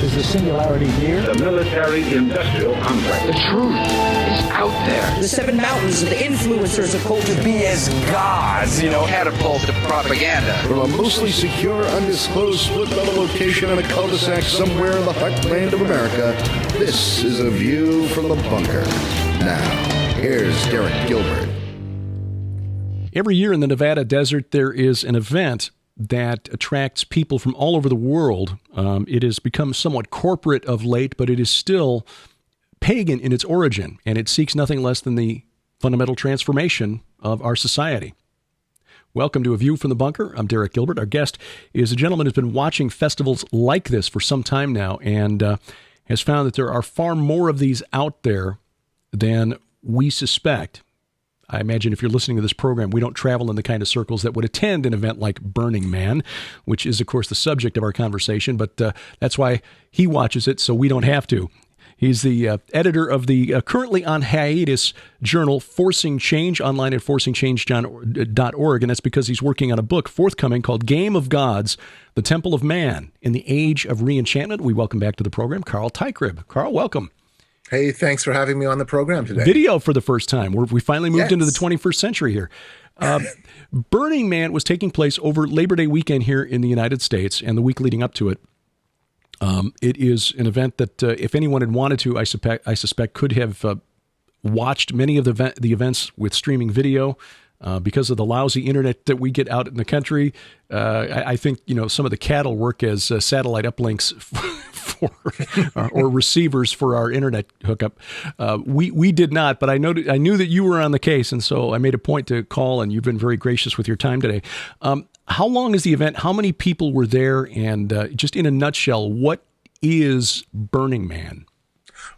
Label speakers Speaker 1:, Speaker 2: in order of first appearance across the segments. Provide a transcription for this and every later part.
Speaker 1: Is the singularity near?
Speaker 2: The military-industrial complex.
Speaker 3: The truth is out there.
Speaker 4: The seven mountains of the influencers of culture.
Speaker 3: To be as gods, catapult to propaganda.
Speaker 5: From a mostly secure, undisclosed split-level location in a cul-de-sac somewhere in the heartland of America, this is A View from the Bunker. Now, here's Derek Gilbert.
Speaker 6: Every year in the Nevada desert, there is an event that attracts people from all over the world. It has become somewhat corporate of late, but it is still pagan in its origin, and it seeks nothing less than the fundamental transformation of our society. Welcome to A View from the Bunker. I'm Derek Gilbert. Our guest is a gentleman who's been watching festivals like this for some time now and has found that there are far more of these out there than we suspect. I imagine if you're listening to this program, we don't travel in the kind of circles that would attend an event like Burning Man, which is, of course, the subject of our conversation, but that's why he watches it, so we don't have to. He's the editor of the currently on hiatus journal Forcing Change, online at forcingchange.org, and that's because he's working on a book forthcoming called Game of Gods, The Temple of Man in the Age of Reenchantment. We welcome back to the program Carl Teichrib. Carl, welcome.
Speaker 7: Hey, thanks for having me on the program today.
Speaker 6: Video for the first time. We finally moved into the 21st century here. Burning Man was taking place over Labor Day weekend here in the United States and the week leading up to it. It is an event that if anyone had wanted to, I suspect could have watched many of the events with streaming video. Because of the lousy internet that we get out in the country, I think some of the cattle work as satellite uplinks or receivers for our internet hookup. We did not, but I knew that you were on the case, and so I made a point to call, and you've been very gracious with your time today. How long is the event? How many people were there? And just in a nutshell, what is Burning Man?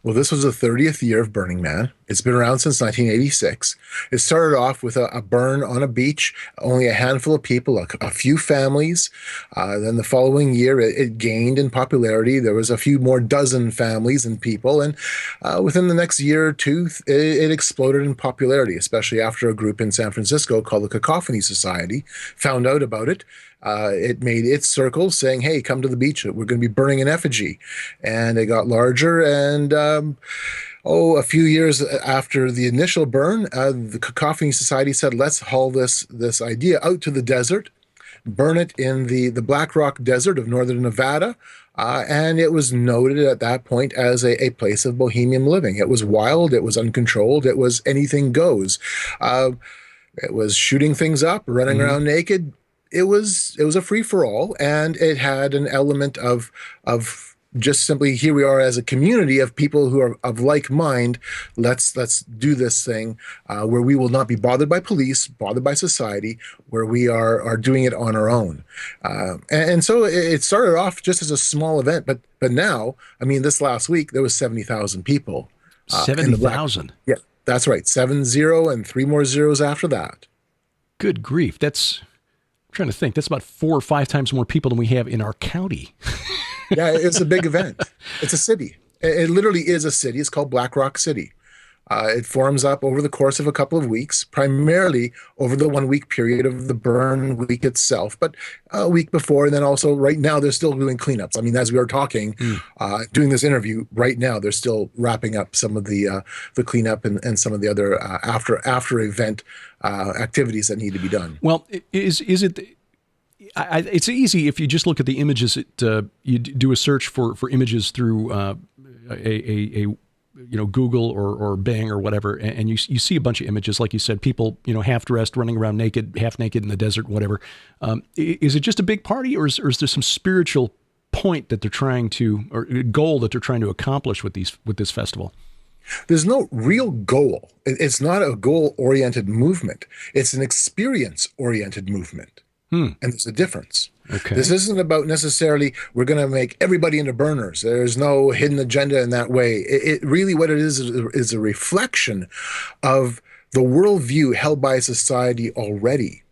Speaker 7: Well, this was the 30th year of Burning Man. It's been around since 1986. It started off with a burn on a beach, only a handful of people, a few families. Then the following year, it gained in popularity. There was a few more dozen families and people. And within the next year or two, it exploded in popularity, especially after a group in San Francisco called the Cacophony Society found out about it. It made its circles saying, hey, come to the beach. We're going to be burning an effigy. And it got larger. And a few years after the initial burn, the Cacophony Society said, let's haul this idea out to the desert, burn it in the Black Rock Desert of northern Nevada. And it was noted at that point as a place of bohemian living. It was wild. It was uncontrolled. It was anything goes. It was shooting things up, running around naked. It was a free-for-all, and it had an element of just simply, here we are as a community of people who are of like mind. Let's do this thing where we will not be bothered by police, bothered by society, where we are doing it on our own. And so it started off just as a small event, but now, I mean, this last week there was 70,000 people.
Speaker 6: 70,000.
Speaker 7: Yeah, that's right. 70 and 3 more zeros after that.
Speaker 6: Good grief! I'm trying to think. That's about 4 or 5 times more people than we have in our county.
Speaker 7: Yeah, it's a big event. It's a city. It literally is a city. It's called Black Rock City. It forms up over the course of a couple of weeks, primarily over the 1 week period of the burn week itself, but a week before. And then also right now, they're still doing cleanups. I mean, as we are talking, doing this interview right now, they're still wrapping up some of the cleanup and some of the other after event activities that need to be done.
Speaker 6: Well, is it... it's easy if you just look at the images. You do a search for images through Google or Bing or whatever, and you see a bunch of images, like you said, people half dressed, running around naked, half naked in the desert, whatever. Is it just a big party, or is there some spiritual point that they're trying to, or goal that they're trying to accomplish with this festival?
Speaker 7: There's no real goal. It's not a goal-oriented movement. It's an experience-oriented movement. And there's a difference.
Speaker 6: Okay.
Speaker 7: This isn't about necessarily we're going to make everybody into burners. There's no hidden agenda in that way. It really, what it is a reflection of the worldview held by society already.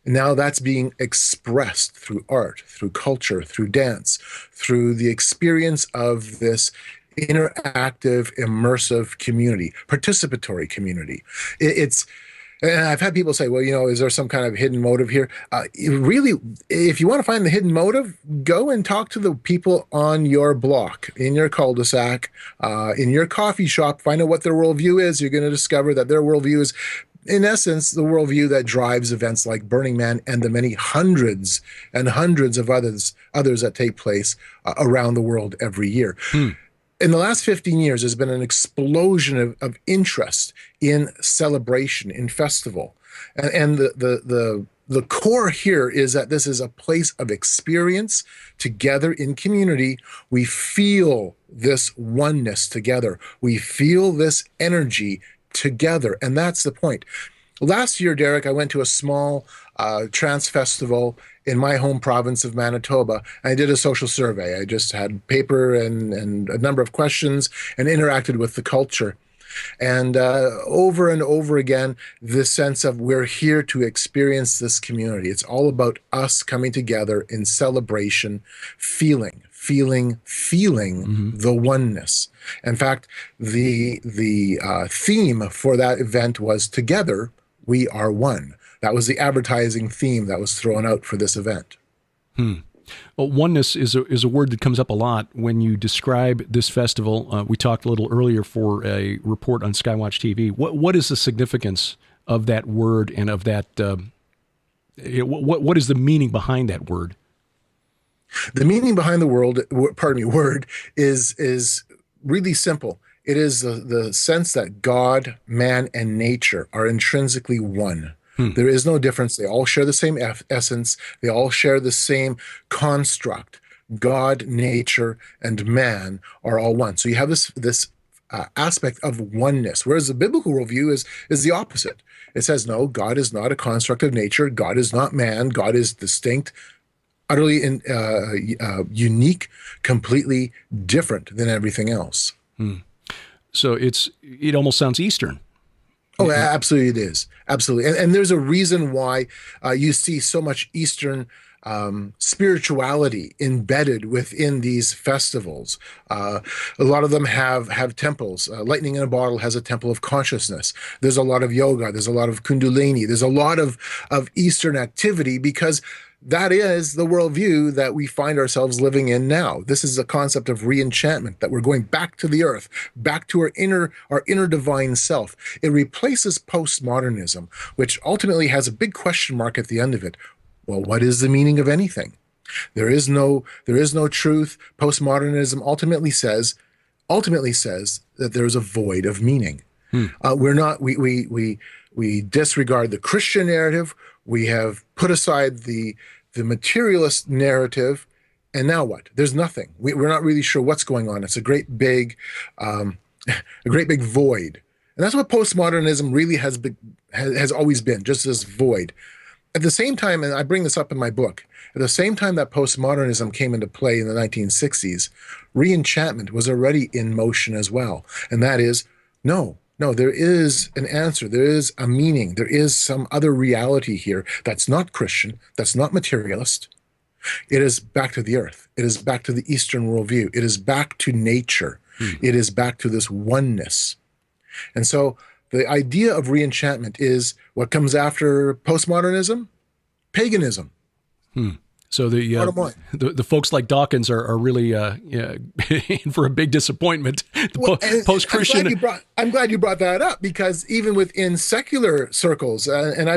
Speaker 7: Now that's being expressed through art, through culture, through dance, through the experience of this interactive, immersive community, participatory community. It's And I've had people say, well, is there some kind of hidden motive here? Really, if you want to find the hidden motive, go and talk to the people on your block, in your cul-de-sac, in your coffee shop, find out what their worldview is. You're going to discover that their worldview is, in essence, the worldview that drives events like Burning Man and the many hundreds and hundreds of others that take place around the world every year. In the last 15 years, there's been an explosion of interest in celebration, in festival. And the core here is that this is a place of experience together in community. We feel this oneness together. We feel this energy together. And that's the point. Last year, Derek, I went to a small trance festival in my home province of Manitoba. I did a social survey. I just had paper and a number of questions and interacted with the culture. And over and over again, this sense of we're here to experience this community. It's all about us coming together in celebration, feeling the oneness. In fact, the theme for that event was "Together We Are One." That was the advertising theme that was thrown out for this event.
Speaker 6: Well, oneness is a word that comes up a lot when you describe this festival. We talked a little earlier for a report on Skywatch TV. What is the significance of that word and of that? What is the meaning behind that word?
Speaker 7: The meaning behind the word is really simple. It is the sense that God, man, and nature are intrinsically one. There is no difference. They all share the same essence. They all share the same construct. God, nature, and man are all one. So you have this aspect of oneness, whereas the biblical worldview is the opposite. It says, no, God is not a construct of nature. God is not man. God is distinct, utterly unique, completely different than everything else.
Speaker 6: So it almost sounds Eastern.
Speaker 7: Oh, absolutely it is. Absolutely. And there's a reason why you see so much Eastern spirituality embedded within these festivals. A lot of them have temples. Lightning in a Bottle has a temple of consciousness. There's a lot of yoga. There's a lot of kundalini. There's a lot of Eastern activity because that is the worldview that we find ourselves living in now. This is the concept of re-enchantment, that we're going back to the earth, back to our inner divine self. It replaces postmodernism, which ultimately has a big question mark at the end of it. Well, what is the meaning of anything? There is no truth. Postmodernism ultimately says that there is a void of meaning. We disregard the Christian narrative. We have put aside the materialist narrative, and now what? There's nothing. We're not really sure what's going on. It's a great big void, and that's what postmodernism really has always been, just this void. At the same time, and I bring this up in my book, at the same time that postmodernism came into play in the 1960s, re-enchantment was already in motion as well, and that is no, there is an answer. There is a meaning. There is some other reality here that's not Christian, that's not materialist. It is back to the earth. It is back to the Eastern worldview. It is back to nature. It is back to this oneness. And so the idea of re-enchantment is what comes after postmodernism? Paganism.
Speaker 6: So the folks like Dawkins are really in for a big disappointment. Post-Christian.
Speaker 7: I'm glad you brought that up, because even within secular circles, and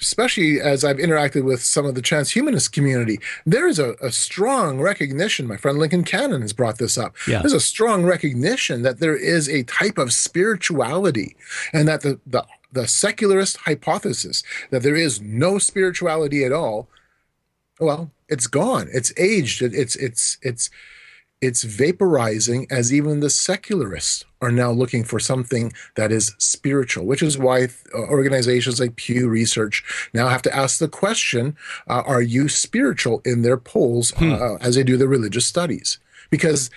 Speaker 7: especially as I've interacted with some of the transhumanist community, there is a strong recognition. My friend Lincoln Cannon has brought this up. Yeah. There's a strong recognition that there is a type of spirituality, and that the secularist hypothesis that there is no spirituality at all, well, it's gone. It's aged. It's vaporizing, as even the secularists are now looking for something that is spiritual, which is why organizations like Pew Research now have to ask the question, are you spiritual, in their polls as they do their religious studies? Because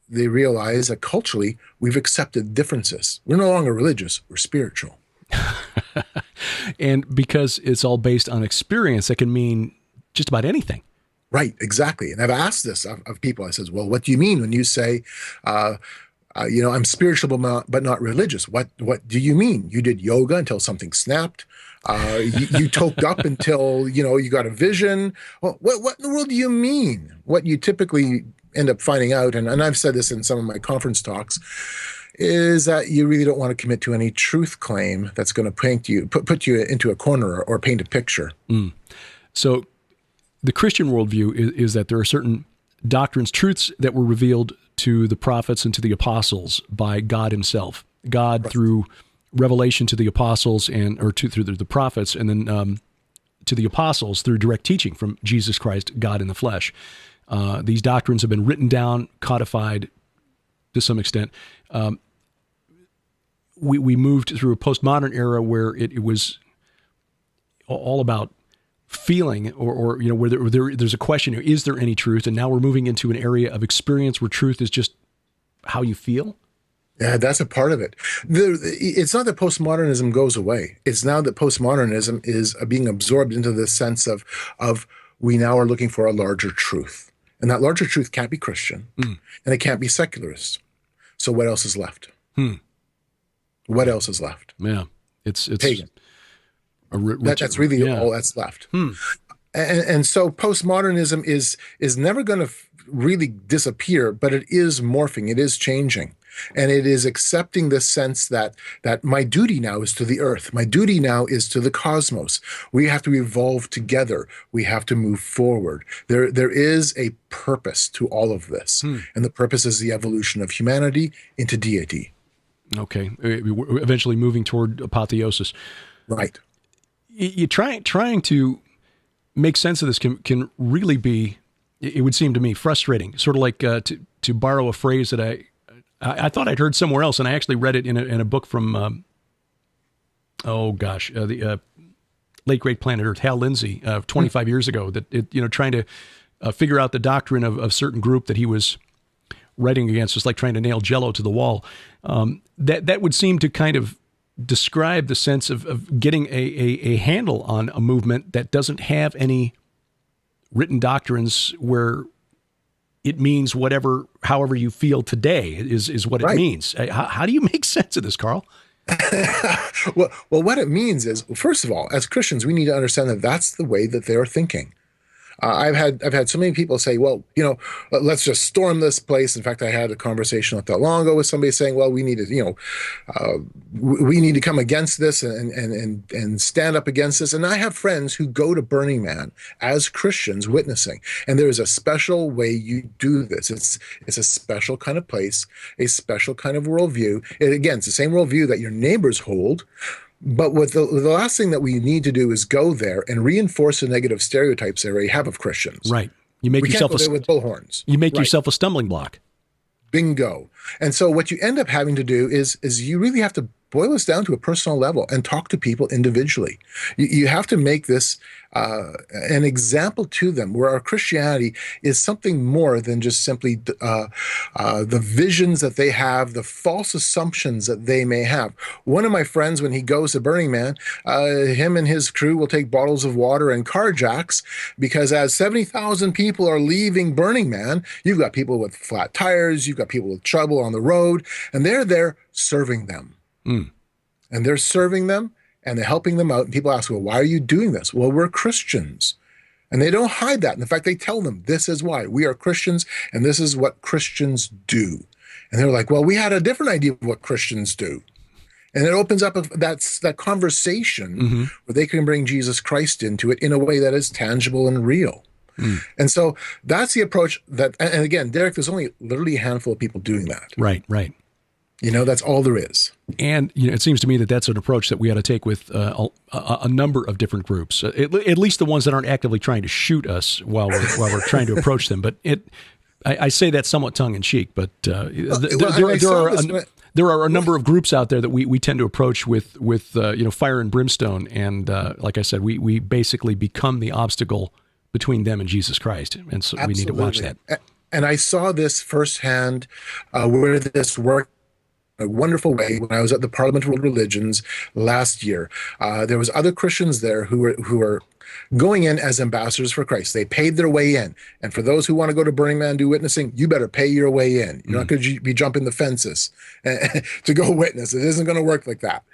Speaker 7: they realize that culturally we've accepted differences. We're no longer religious, we're spiritual.
Speaker 6: And because it's all based on experience, that can mean just about anything.
Speaker 7: Right, exactly. And I've asked this of people. I says, well, what do you mean when you say I'm spiritual but not religious. What do you mean? You did yoga until something snapped. You toked up until you got a vision. Well, what in the world do you mean? What you typically end up finding out, and I've said this in some of my conference talks, is that you really don't want to commit to any truth claim that's going to put you into a corner or paint a picture.
Speaker 6: So the Christian worldview is that there are certain doctrines, truths that were revealed to the prophets and to the apostles by God himself. God through revelation to the apostles through the prophets, and then to the apostles through direct teaching from Jesus Christ, God in the flesh. These doctrines have been written down, codified to some extent. We moved through a postmodern era where it was all about feeling, or where there's a question: is there any truth? And now we're moving into an area of experience where truth is just how you feel.
Speaker 7: Yeah, that's a part of it. It's not that postmodernism goes away. It's now that postmodernism is being absorbed into the sense of we now are looking for a larger truth. And that larger truth can't be Christian, and it can't be secularist. So what else is left? What else is left?
Speaker 6: Yeah, it's
Speaker 7: pagan. That's really all that's left. And so postmodernism is never going to really disappear, but it is morphing. It is changing. And it is accepting the sense that my duty now is to the earth. My duty now is to the cosmos. We have to evolve together. We have to move forward. There is a purpose to all of this. And the purpose is the evolution of humanity into deity.
Speaker 6: Okay. We're eventually moving toward apotheosis.
Speaker 7: Right.
Speaker 6: You trying to make sense of this can really be, it would seem to me, frustrating. Sort of like to borrow a phrase that I thought I'd heard somewhere else, and I actually read it in a book from, the late great Planet Earth, Hal Lindsey, 25 years ago. That trying to figure out the doctrine of a certain group that he was writing against, just like trying to nail Jello to the wall. That would seem to kind of describe the sense of getting a handle on a movement that doesn't have any written doctrines where it means however you feel today is what it means. How do you make sense of this, Carl?
Speaker 7: Well, what it means is, first of all, as Christians, we need to understand that that's the way that they are thinking. I've had so many people say, well, let's just storm this place. In fact, I had a conversation not that long ago with somebody saying, well, we need to come against this and stand up against this. And I have friends who go to Burning Man as Christians witnessing. And there is a special way you do this. It's a special kind of place, a special kind of worldview. And again, it's the same worldview that your neighbors hold. But what the last thing that we need to do is go there and reinforce the negative stereotypes they already have of Christians.
Speaker 6: Right. You make yourself
Speaker 7: with bullhorns.
Speaker 6: You make yourself a stumbling block.
Speaker 7: Bingo. And so what you end up having to do is you really have to boil this down to a personal level and talk to people individually. You have to make this an example to them, where our Christianity is something more than just simply the visions that they have, the false assumptions that they may have. One of my friends, when he goes to Burning Man, him and his crew will take bottles of water and carjacks, because as 70,000 people are leaving Burning Man, you've got people with flat tires, you've got people with trouble on the road, and they're there serving them. And they're serving them, and they're helping them out. And people ask, well, why are you doing this? Well, we're Christians. And they don't hide that. In fact, they tell them, this is why. We are Christians, and this is what Christians do. And they're like, well, we had a different idea of what Christians do. And it opens up that conversation where they can bring Jesus Christ into it in a way that is tangible and real. And so that's the approach and again, Derek, there's only literally a handful of people doing that.
Speaker 6: Right.
Speaker 7: That's all there is.
Speaker 6: And it seems to me that that's an approach that we ought to take with a number of different groups, at least the ones that aren't actively trying to shoot us while we're trying to approach them. But I say that somewhat tongue in cheek. But there are a number of groups out there that we tend to approach with fire and brimstone, and like I said, we basically become the obstacle between them and Jesus Christ, and so we need to watch that.
Speaker 7: And I saw this firsthand where this worked a wonderful way when I was at the Parliament of World Religions last year. There was other Christians there who were going in as ambassadors for Christ. They paid their way in. And for those who want to go to Burning Man, do witnessing, you better pay your way in. You're not going to be jumping the fences to go witness. It isn't going to work like that.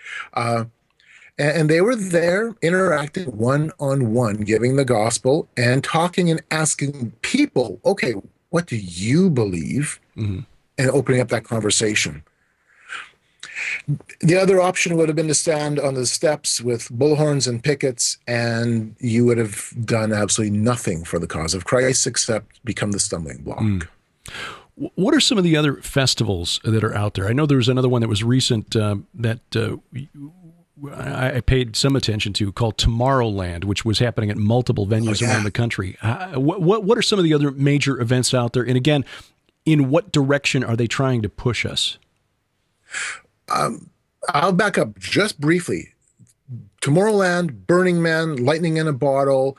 Speaker 7: And they were there interacting one-on-one, giving the gospel and talking and asking people, okay, what do you believe? And opening up that conversation. The other option would have been to stand on the steps with bullhorns and pickets, and you would have done absolutely nothing for the cause of Christ except become the stumbling block.
Speaker 6: What are some of the other festivals that are out there? I know there was another one that was recent that I paid some attention to called Tomorrowland, which was happening at multiple venues around the country. What are some of the other major events out there? And again, in what direction are they trying to push us?
Speaker 7: I'll back up just briefly. Tomorrowland, Burning Man, Lightning in a Bottle,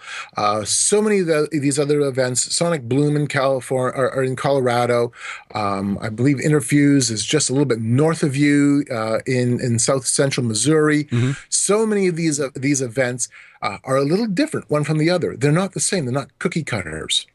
Speaker 7: so many of these other events. Sonic Bloom in California or in Colorado. I believe Interfuse is just a little bit north of you in south central Missouri. So many of these events are a little different one from the other. They're not the same. They're not cookie cutters.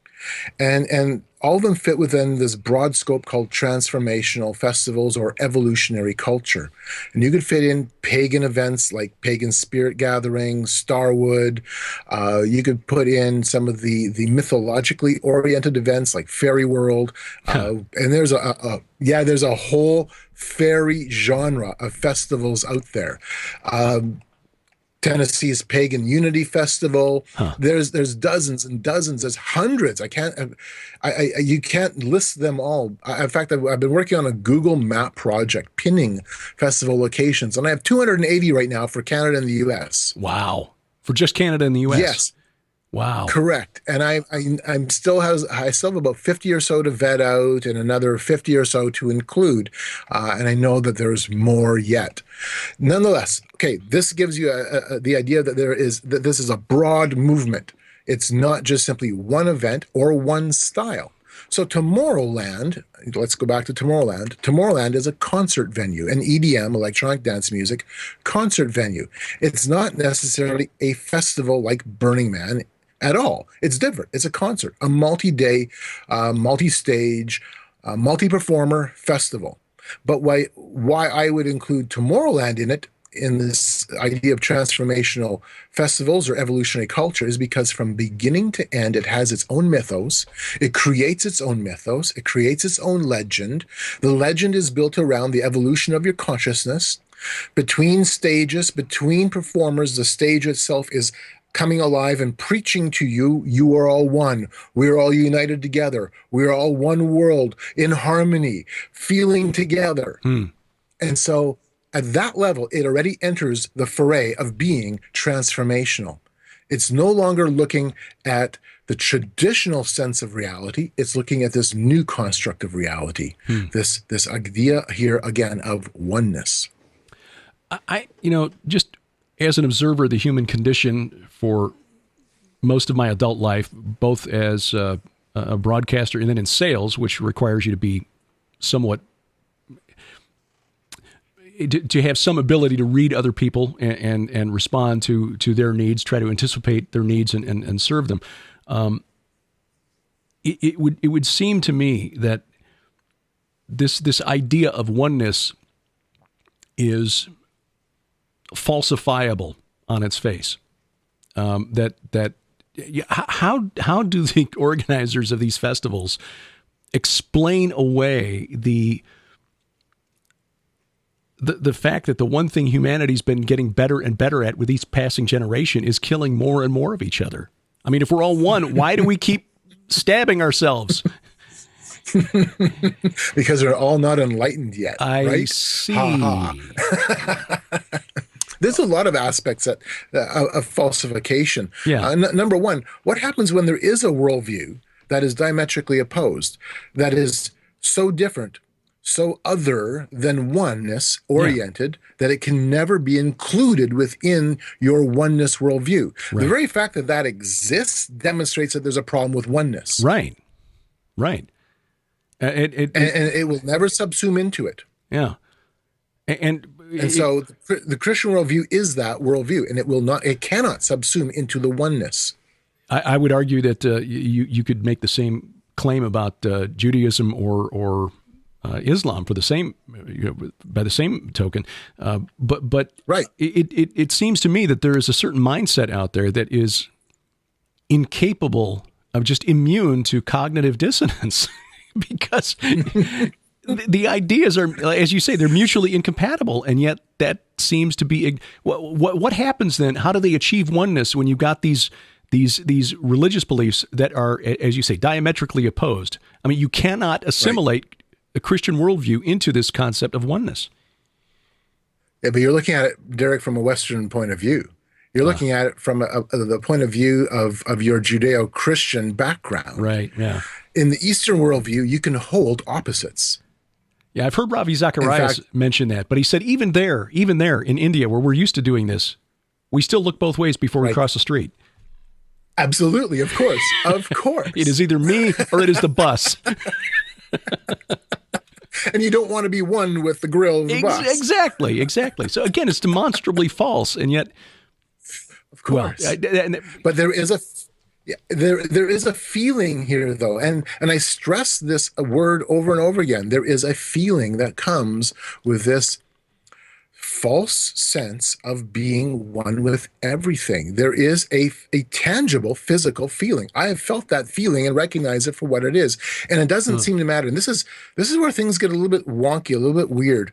Speaker 7: And all of them fit within this broad scope called transformational festivals or evolutionary culture. And you could fit in pagan events like pagan spirit gatherings, Starwood. You could put in some of the mythologically oriented events like Fairy World. And there's there's a whole fairy genre of festivals out there. Tennessee's Pagan Unity Festival. There's dozens and dozens. There's hundreds. You can't list them all. In fact, I've been working on a Google Map project pinning festival locations, and I have 280 right now for Canada and the U.S.
Speaker 6: Wow, for just Canada and the U.S.
Speaker 7: Yes.
Speaker 6: Wow. I
Speaker 7: still have about 50 or so to vet out and another 50 or so to include. And I know that there's more yet. Nonetheless, okay, this gives you the idea that this is a broad movement. It's not just simply one event or one style. So Tomorrowland, let's go back to Tomorrowland. Tomorrowland is a concert venue, an EDM, electronic dance music, concert venue. It's not necessarily a festival like Burning Man at all. It's different. It's a concert, a multi-day, multi-stage, multi-performer festival. But why I would include Tomorrowland in it, in this idea of transformational festivals or evolutionary culture, is because from beginning to end, it has its own mythos. It creates its own mythos. It creates its own legend. The legend is built around the evolution of your consciousness. Between stages, between performers, the stage itself is coming alive and preaching to you, you are all one. We're all united together. We're all one world in harmony, feeling together. And so at that level, it already enters the foray of being transformational. It's no longer looking at the traditional sense of reality. It's looking at this new construct of reality, this idea here again of oneness.
Speaker 6: Just as an observer of the human condition for most of my adult life, both as a broadcaster and then in sales, which requires you to be somewhat to have some ability to read other people and respond to their needs, try to anticipate their needs and serve them. It would seem to me that this idea of oneness is falsifiable on its face. How do the organizers of these festivals explain away the fact that the one thing humanity's been getting better and better at with each passing generation is killing more and more of each other? I mean, if we're all one, why do we keep stabbing ourselves?
Speaker 7: Because we're all not enlightened yet.
Speaker 6: I see.
Speaker 7: There's a lot of aspects of falsification.
Speaker 6: Yeah.
Speaker 7: Number one, what happens when there is a worldview that is diametrically opposed, that is so different, so other than oneness oriented, that it can never be included within your oneness worldview? Right. The very fact that that exists demonstrates that there's a problem with oneness.
Speaker 6: Right.
Speaker 7: And it will never subsume into it.
Speaker 6: Yeah.
Speaker 7: And so the Christian worldview is that worldview, and it cannot subsume into the oneness.
Speaker 6: I would argue that you could make the same claim about Judaism or Islam for the same by the same token, but
Speaker 7: right.
Speaker 6: It seems to me that there is a certain mindset out there that is incapable of just immune to cognitive dissonance because the ideas are, as you say, they're mutually incompatible, and yet that seems to be what happens then. How do they achieve oneness when you've got these religious beliefs that are, as you say, diametrically opposed? I mean, you cannot assimilate a Christian worldview into this concept of oneness.
Speaker 7: Yeah, but you're looking at it, Derek, from a Western point of view. You're looking at it from the point of view of your Judeo-Christian background.
Speaker 6: Right, yeah.
Speaker 7: In the Eastern worldview, you can hold opposites.
Speaker 6: Yeah, I've heard Ravi Zacharias mention that, but he said even there in India, where we're used to doing this, we still look both ways before we cross the street.
Speaker 7: Absolutely, of course, of course.
Speaker 6: It is either me or it is the bus.
Speaker 7: And you don't want to be one with the grill of the bus.
Speaker 6: Exactly. So again, it's demonstrably false, and yet,
Speaker 7: of course. But there is a feeling here, though, and I stress this word over and over again. There is a feeling that comes with this false sense of being one with everything. There is a tangible physical feeling. I have felt that feeling and recognize it for what it is, and it doesn't seem to matter. And this is where things get a little bit wonky, a little bit weird.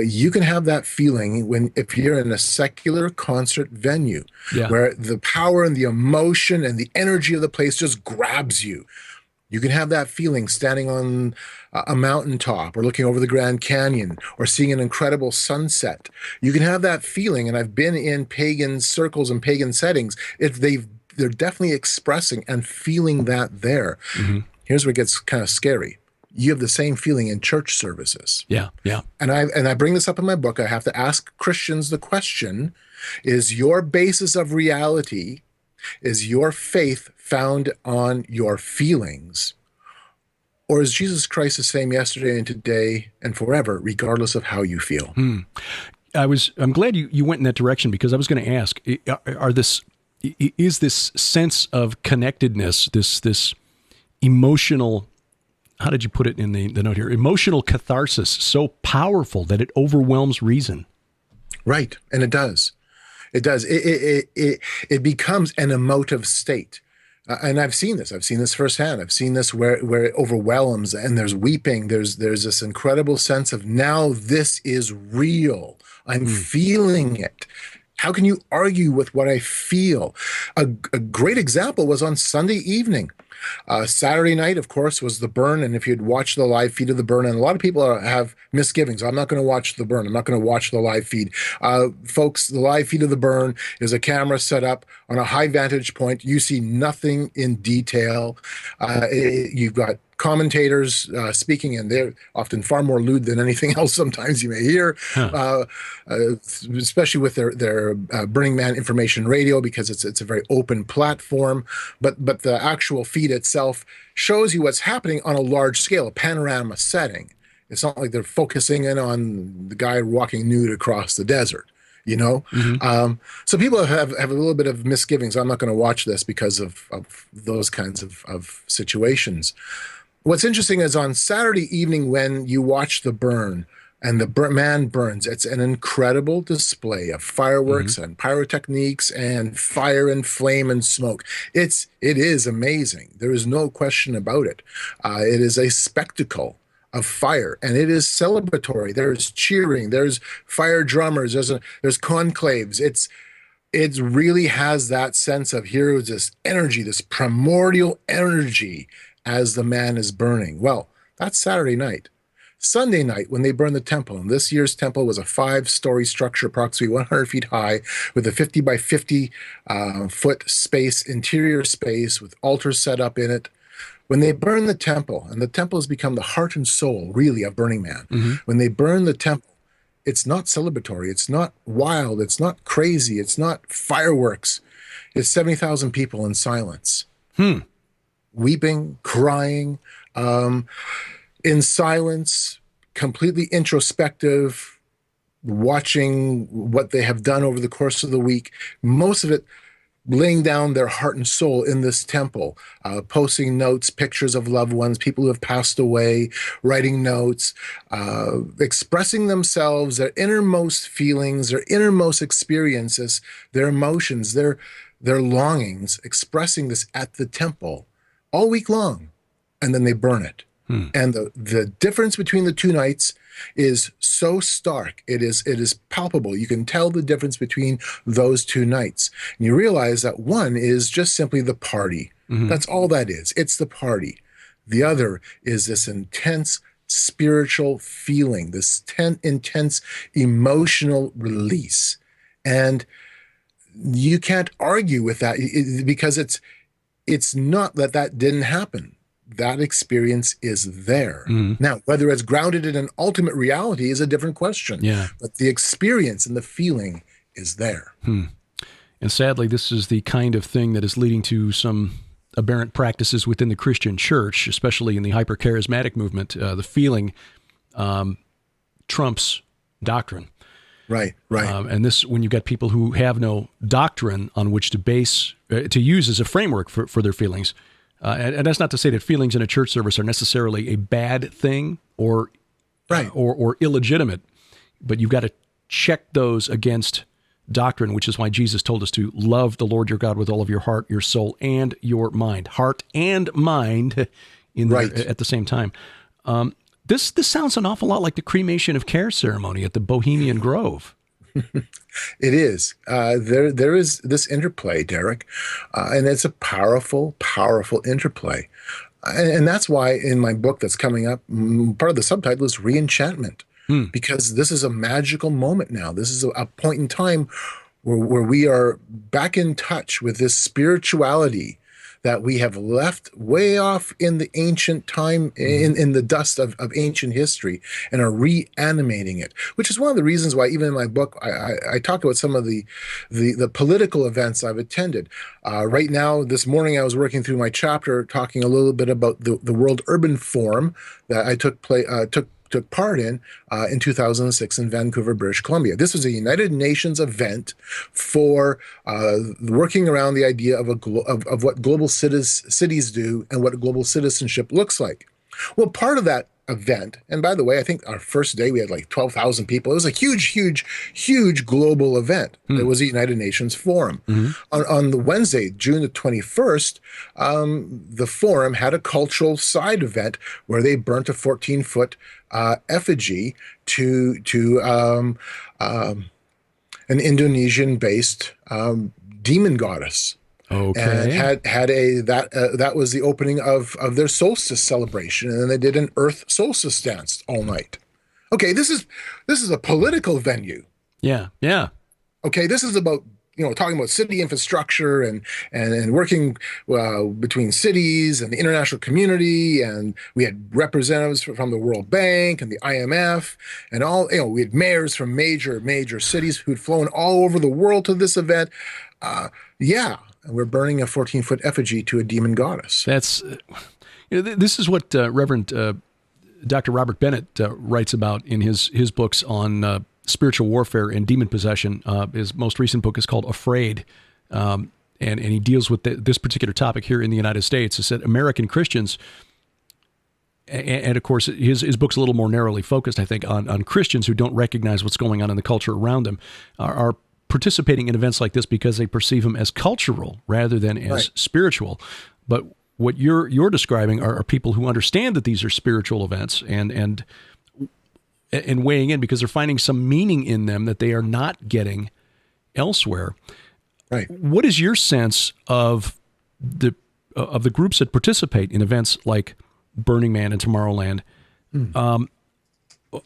Speaker 7: You can have that feeling if you're in a secular concert venue, where the power and the emotion and the energy of the place just grabs you. You can have that feeling standing on a mountaintop or looking over the Grand Canyon or seeing an incredible sunset. You can have that feeling, and I've been in pagan circles and pagan settings. They're definitely expressing and feeling that there. Mm-hmm. Here's where it gets kind of scary. You have the same feeling in church services.
Speaker 6: Yeah.
Speaker 7: And I bring this up in my book. I have to ask Christians the question: is your basis of reality, is your faith found on your feelings? Or is Jesus Christ the same yesterday and today and forever, regardless of how you feel?
Speaker 6: I'm glad you went in that direction, because I was going to ask, is this sense of connectedness, this emotional, how did you put it in the note here? Emotional catharsis so powerful that it overwhelms reason.
Speaker 7: Right. And it does. It does. It becomes an emotive state. And I've seen this. I've seen this firsthand. I've seen this where it overwhelms, and there's weeping. There's this incredible sense of, now this is real. I'm feeling it. How can you argue with what I feel? A great example was on Sunday evening. Saturday night, of course, was the burn. And if you'd watch the live feed of the burn, and a lot of people have misgivings. I'm not going to watch the burn. I'm not going to watch the live feed. Folks, the live feed of the burn is a camera set up on a high vantage point. You see nothing in detail. You've got commentators speaking, and they're often far more lewd than anything else sometimes you may hear, especially with their Burning Man information radio, because it's a very open platform. But the actual feed itself shows you what's happening on a large scale, a panorama setting. It's not like they're focusing in on the guy walking nude across the desert. So people have a little bit of misgivings. I'm not going to watch this because of those kinds of situations. What's interesting is on Saturday evening, when you watch the burn and the man burns, it's an incredible display of fireworks and pyrotechnics and fire and flame and smoke. It is amazing. There is no question about it. It is a spectacle of fire, and it is celebratory. There's cheering. There's fire drummers. There's conclaves. It really has that sense of, here is this energy, this primordial energy, as the man is burning. Well, that's Saturday night. Sunday night, when they burn the temple, and this year's temple was a 5-story structure, approximately 100 feet high, with a 50 by 50 foot space, interior space, with altars set up in it. When they burn the temple, and the temple has become the heart and soul, really, of Burning Man. When they burn the temple, it's not celebratory, it's not wild, it's not crazy, it's not fireworks. It's 70,000 people in silence. Weeping, crying, in silence, completely introspective, watching what they have done over the course of the week, most of it laying down their heart and soul in this temple, posting notes, pictures of loved ones, people who have passed away, writing notes, expressing themselves, their innermost feelings, their innermost experiences, their emotions, their longings, expressing this at the temple all week long, and then they burn it. And the difference between the two nights is so stark. It is palpable. You can tell the difference between those two nights. And you realize that one is just simply the party. That's all that is. It's the party. The other is this intense spiritual feeling, this intense emotional release. And you can't argue with that because it's not that didn't happen. That experience is there. Now, whether it's grounded in an ultimate reality is a different question.
Speaker 6: Yeah.
Speaker 7: But the experience and the feeling is there.
Speaker 6: And sadly, this is the kind of thing that is leading to some aberrant practices within the Christian church, especially in the hyper-charismatic movement. The feeling trumps doctrine.
Speaker 7: Right.
Speaker 6: And this, when you've got people who have no doctrine on which to base, to use as a framework for their feelings. And that's not to say that feelings in a church service are necessarily a bad thing or illegitimate, but you've got to check those against doctrine, which is why Jesus told us to love the Lord your God with all of your heart, your soul, and your mind. Heart and mind at the same time. This sounds an awful lot like the cremation of care ceremony at the Bohemian Grove.
Speaker 7: It is. There is this interplay, Derek, and it's a powerful, powerful interplay. And that's why in my book that's coming up, part of the subtitle is Reenchantment, because this is a magical moment now. This is a point in time where we are back in touch with this spirituality that we have left way off in the ancient time, in the dust of ancient history, and are reanimating it, which is one of the reasons why even in my book, I talk about some of the political events I've attended. Right now, this morning, I was working through my chapter talking a little bit about the World Urban Forum that I took part in 2006 in Vancouver, British Columbia. This was a United Nations event for working around the idea of what global cities do and what global citizenship looks like. Well, part of that event, and by the way, I think our first day we had like 12,000 people. It was a huge, huge, huge global event. It was a United Nations forum. On the Wednesday, June the 21st, the forum had a cultural side event where they burnt a 14-foot effigy to an Indonesian-based demon goddess.
Speaker 6: Okay.
Speaker 7: And that was the opening of their solstice celebration, and then they did an Earth solstice dance all night. Okay, this is a political venue.
Speaker 6: Yeah.
Speaker 7: Okay, this is about talking about city infrastructure and working between cities and the international community, and we had representatives from the World Bank and the IMF and all. We had mayors from major cities who'd flown all over the world to this event. And we're burning a 14-foot effigy to a demon goddess.
Speaker 6: That's, this is what Reverend Dr. Robert Bennett writes about in his books on spiritual warfare and demon possession. His most recent book is called Afraid, and he deals with this particular topic here in the United States. It's that American Christians, and of course his book's a little more narrowly focused, I think, on Christians who don't recognize what's going on in the culture around them, are participating in events like this because they perceive them as cultural rather than as spiritual. But what you're describing are people who understand that these are spiritual events and weighing in because they're finding some meaning in them that they are not getting elsewhere.
Speaker 7: Right. What
Speaker 6: is your sense of the groups that participate in events like Burning Man and Tomorrowland?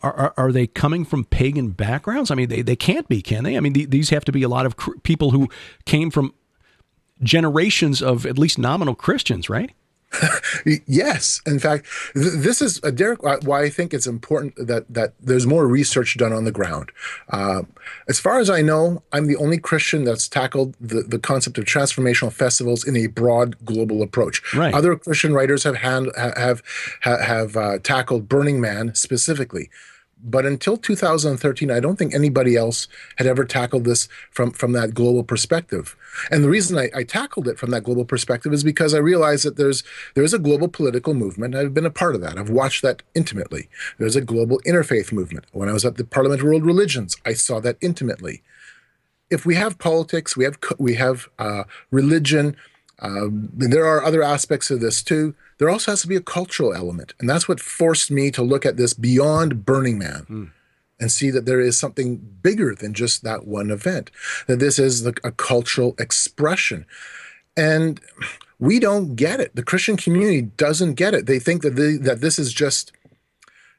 Speaker 6: Are they coming from pagan backgrounds? I mean, they can't be, can they? I mean, these have to be a lot of people who came from generations of at least nominal Christians, right?
Speaker 7: Yes. In fact, this is, Derek, why I think it's important that there's more research done on the ground. As far as I know, I'm the only Christian that's tackled the concept of transformational festivals in a broad global approach.
Speaker 6: Right.
Speaker 7: Other Christian writers have tackled Burning Man specifically. But until 2013, I don't think anybody else had ever tackled this from that global perspective. And the reason I tackled it from that global perspective is because I realized that there's a global political movement. I've been a part of that. I've watched that intimately. There's a global interfaith movement. When I was at the Parliament of World Religions, I saw that intimately. If we have politics, we have religion, there are other aspects of this too. There also has to be a cultural element. And that's what forced me to look at this beyond Burning Man and see that there is something bigger than just that one event, that this is a cultural expression. And we don't get it. The Christian community doesn't get it. They think that this is just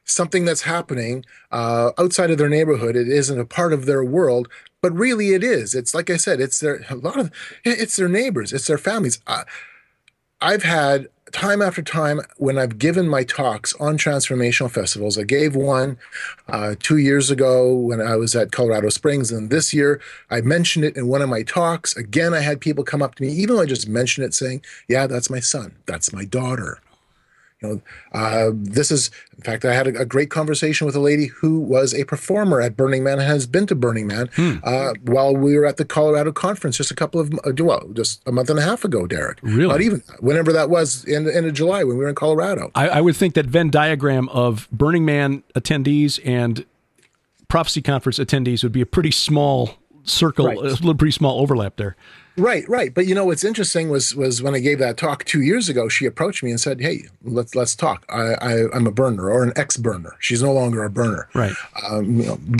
Speaker 7: something that's happening outside of their neighborhood. It isn't a part of their world, but really it is. It's like I said, it's their neighbors, it's their families. I've had time after time when I've given my talks on transformational festivals. I gave one 2 years ago when I was at Colorado Springs, and this year I mentioned it in one of my talks. Again, I had people come up to me, even though I just mentioned it, saying, "Yeah, that's my son, that's my daughter." This is, in fact, I had a great conversation with a lady who was a performer at Burning Man and has been to Burning Man while we were at the Colorado conference just just a month and a half ago, Derek.
Speaker 6: Really?
Speaker 7: Not even, whenever that was, in of July when we were in Colorado.
Speaker 6: I would think that Venn diagram of Burning Man attendees and Prophecy Conference attendees would be a pretty small circle,
Speaker 7: Right.
Speaker 6: a pretty small overlap there.
Speaker 7: Right. But what's interesting was when I gave that talk 2 years ago, she approached me and said, "Hey, let's talk. I'm a burner or an ex-burner." She's no longer a burner.
Speaker 6: Right.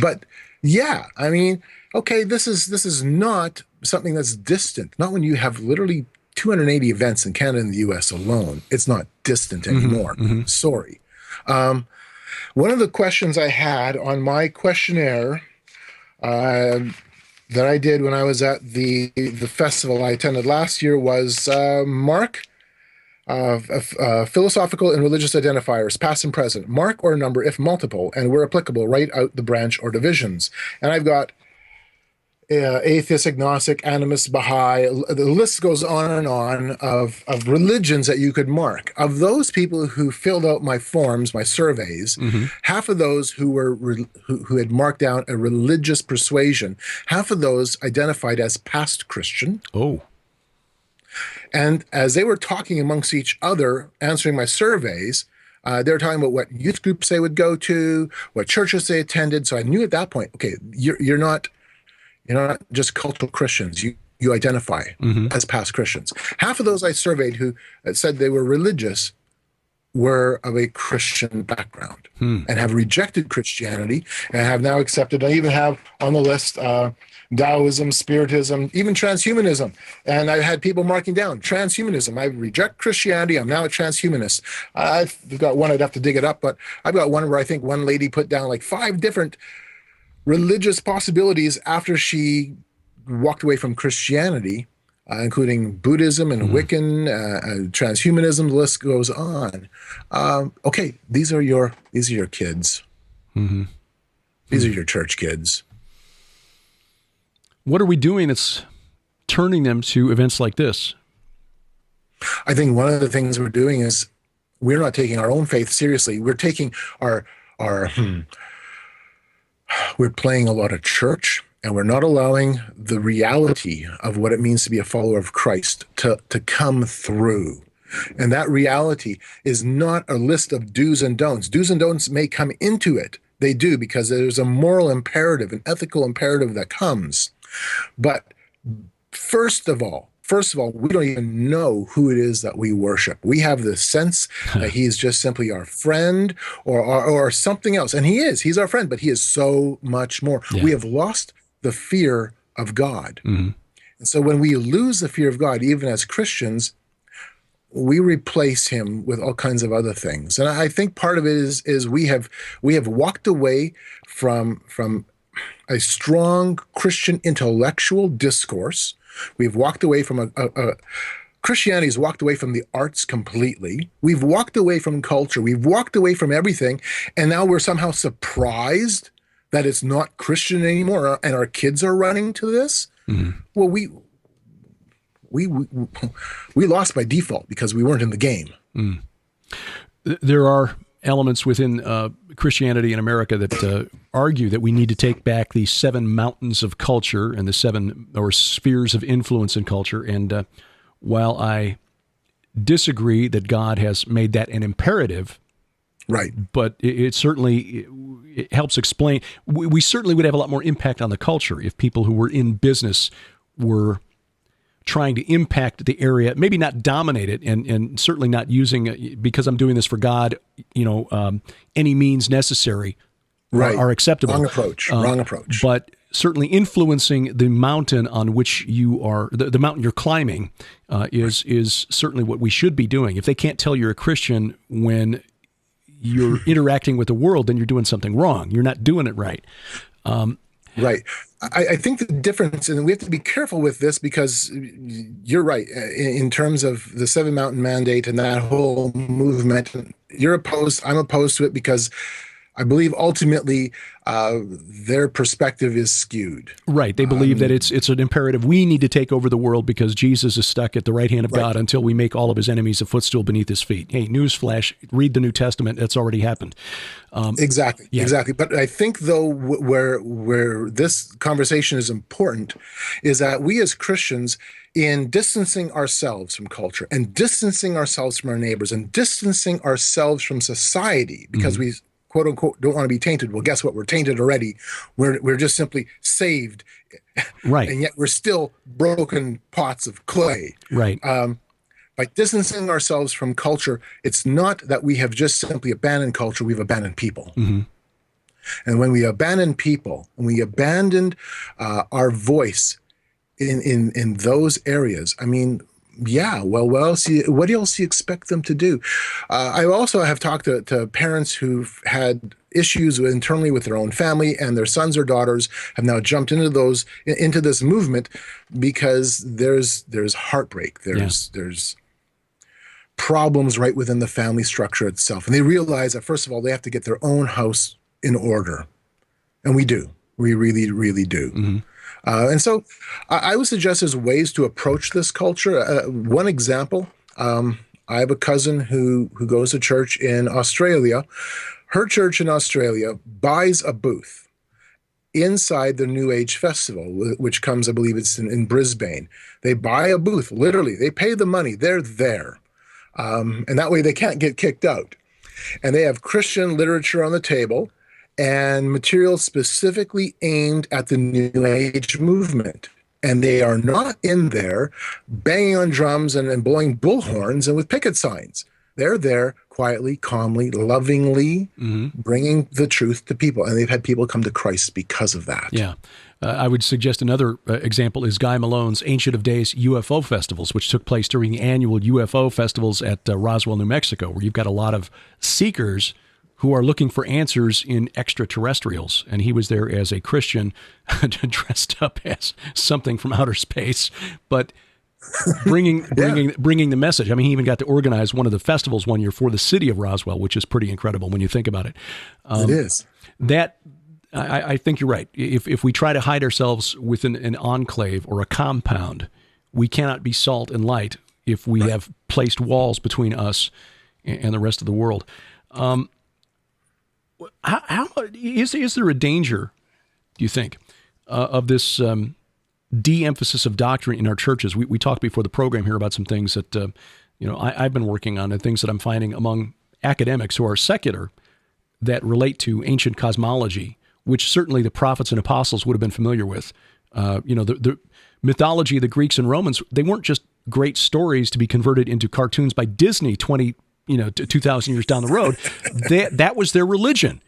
Speaker 7: But yeah, I mean, okay, this is not something that's distant. Not when you have literally 280 events in Canada and the U.S. alone. It's not distant anymore. Sorry. One of the questions I had on my questionnaire that I did when I was at the festival I attended last year was, Mark, philosophical and religious identifiers, past and present, mark or number if multiple, and where applicable, write out the branch or divisions. And I've got atheist, agnostic, animist, Baha'i. The list goes on and on of religions that you could mark. Of those people who filled out my forms, my surveys, half of those who had marked down a religious persuasion, half of those identified as past Christian.
Speaker 6: Oh.
Speaker 7: And as they were talking amongst each other, answering my surveys, they were talking about what youth groups they would go to, what churches they attended. So I knew at that point, okay, you're not just cultural Christians. You identify as past Christians. Half of those I surveyed who said they were religious were of a Christian background and have rejected Christianity and have now accepted. I even have on the list Taoism, Spiritism, even transhumanism. And I've had people marking down transhumanism. I reject Christianity. I'm now a transhumanist. I've got one, I'd have to dig it up, but I've got one where I think one lady put down like 5 different religious possibilities after she walked away from Christianity, including Buddhism and Wiccan, transhumanism. The list goes on. Okay, these are your kids. These are your church kids.
Speaker 6: What are we doing that's turning them to events like this?
Speaker 7: I think one of the things we're doing is we're not taking our own faith seriously. We're taking we're playing a lot of church, and we're not allowing the reality of what it means to be a follower of Christ to come through. And that reality is not a list of do's and don'ts. Do's and don'ts may come into it. They do, because there's a moral imperative, an ethical imperative that comes. But first of all, we don't even know who it is that we worship. We have the sense that he is just simply our friend or something else. And he's our friend, but he is so much more. Yeah. We have lost the fear of God. And so when we lose the fear of God, even as Christians, we replace him with all kinds of other things. And I think part of it is we have walked away from a strong Christian intellectual discourse. We've walked away from Christianity has walked away from the arts completely. We've walked away from culture. We've walked away from everything. And now we're somehow surprised that it's not Christian anymore, and our kids are running to this. Well, we lost by default because we weren't in the game.
Speaker 6: There are elements within Christianity in America that argue that we need to take back the 7 mountains of culture and the 7 or spheres of influence in culture. And while I disagree that God has made that an imperative,
Speaker 7: right,
Speaker 6: but it certainly it helps explain. We certainly would have a lot more impact on the culture if people who were in business were trying to impact the area, maybe not dominate it, and certainly not using, because I'm doing this for God, any means necessary
Speaker 7: right.
Speaker 6: are acceptable.
Speaker 7: Wrong approach.
Speaker 6: But certainly influencing the mountain on which you are, the mountain you're climbing, is certainly what we should be doing. If they can't tell you're a Christian when you're interacting with the world, then you're doing something wrong. You're not doing it right.
Speaker 7: Right. I think the difference, and we have to be careful with this because you're right, in terms of the 7 Mountain Mandate and that whole movement, you're opposed, I'm opposed to it because I believe ultimately their perspective is skewed.
Speaker 6: Right. They believe that it's an imperative. We need to take over the world because Jesus is stuck at the right hand of God until we make all of his enemies a footstool beneath his feet. Hey, newsflash, read the New Testament. That's already happened.
Speaker 7: Exactly.
Speaker 6: Yeah.
Speaker 7: Exactly. But I think, though, where this conversation is important is that we as Christians, in distancing ourselves from culture and distancing ourselves from our neighbors and distancing ourselves from society because we quote unquote don't want to be tainted. Well, guess what? We're tainted already. We're just simply saved.
Speaker 6: Right.
Speaker 7: And yet we're still broken pots of clay.
Speaker 6: Right.
Speaker 7: By distancing ourselves from culture, it's not that we have just simply abandoned culture, we've abandoned people.
Speaker 6: Mm-hmm.
Speaker 7: And when we abandon people, and we abandoned our voice in those areas, I mean, yeah, well, what else do you expect them to do? I also have talked to parents who've had issues internally with their own family, and their sons or daughters have now jumped into this movement because there's heartbreak, there's problems right within the family structure itself, and they realize that first of all they have to get their own house in order, and we really, really do. Mm-hmm. And so I would suggest there's ways to approach this culture. One example, I have a cousin who goes to church in Australia. Her church in Australia buys a booth inside the New Age Festival, which comes, I believe it's in Brisbane. They buy a booth, literally. They pay the money. They're there. And that way they can't get kicked out. And they have Christian literature on the table and material specifically aimed at the New Age movement. And they are not in there banging on drums and blowing bullhorns and with picket signs. They're there quietly, calmly, lovingly, bringing the truth to people. And they've had people come to Christ because of that.
Speaker 6: Yeah. I would suggest another example is Guy Malone's Ancient of Days UFO festivals, which took place during the annual UFO festivals at Roswell, New Mexico, where you've got a lot of seekers who are looking for answers in extraterrestrials. And he was there as a Christian, dressed up as something from outer space, but bringing the message. I mean, he even got to organize one of the festivals one year for the city of Roswell, which is pretty incredible when you think about it.
Speaker 7: It is.
Speaker 6: I think you're right. If we try to hide ourselves within an enclave or a compound, we cannot be salt and light if we have placed walls between us and the rest of the world. How is there a danger, do you think, of this de-emphasis of doctrine in our churches? We talked before the program here about some things that I've been working on, and things that I'm finding among academics who are secular that relate to ancient cosmology, which certainly the prophets and apostles would have been familiar with. The mythology of the Greeks and Romans, they weren't just great stories to be converted into cartoons by Disney 2,000 years down the road. That was their religion.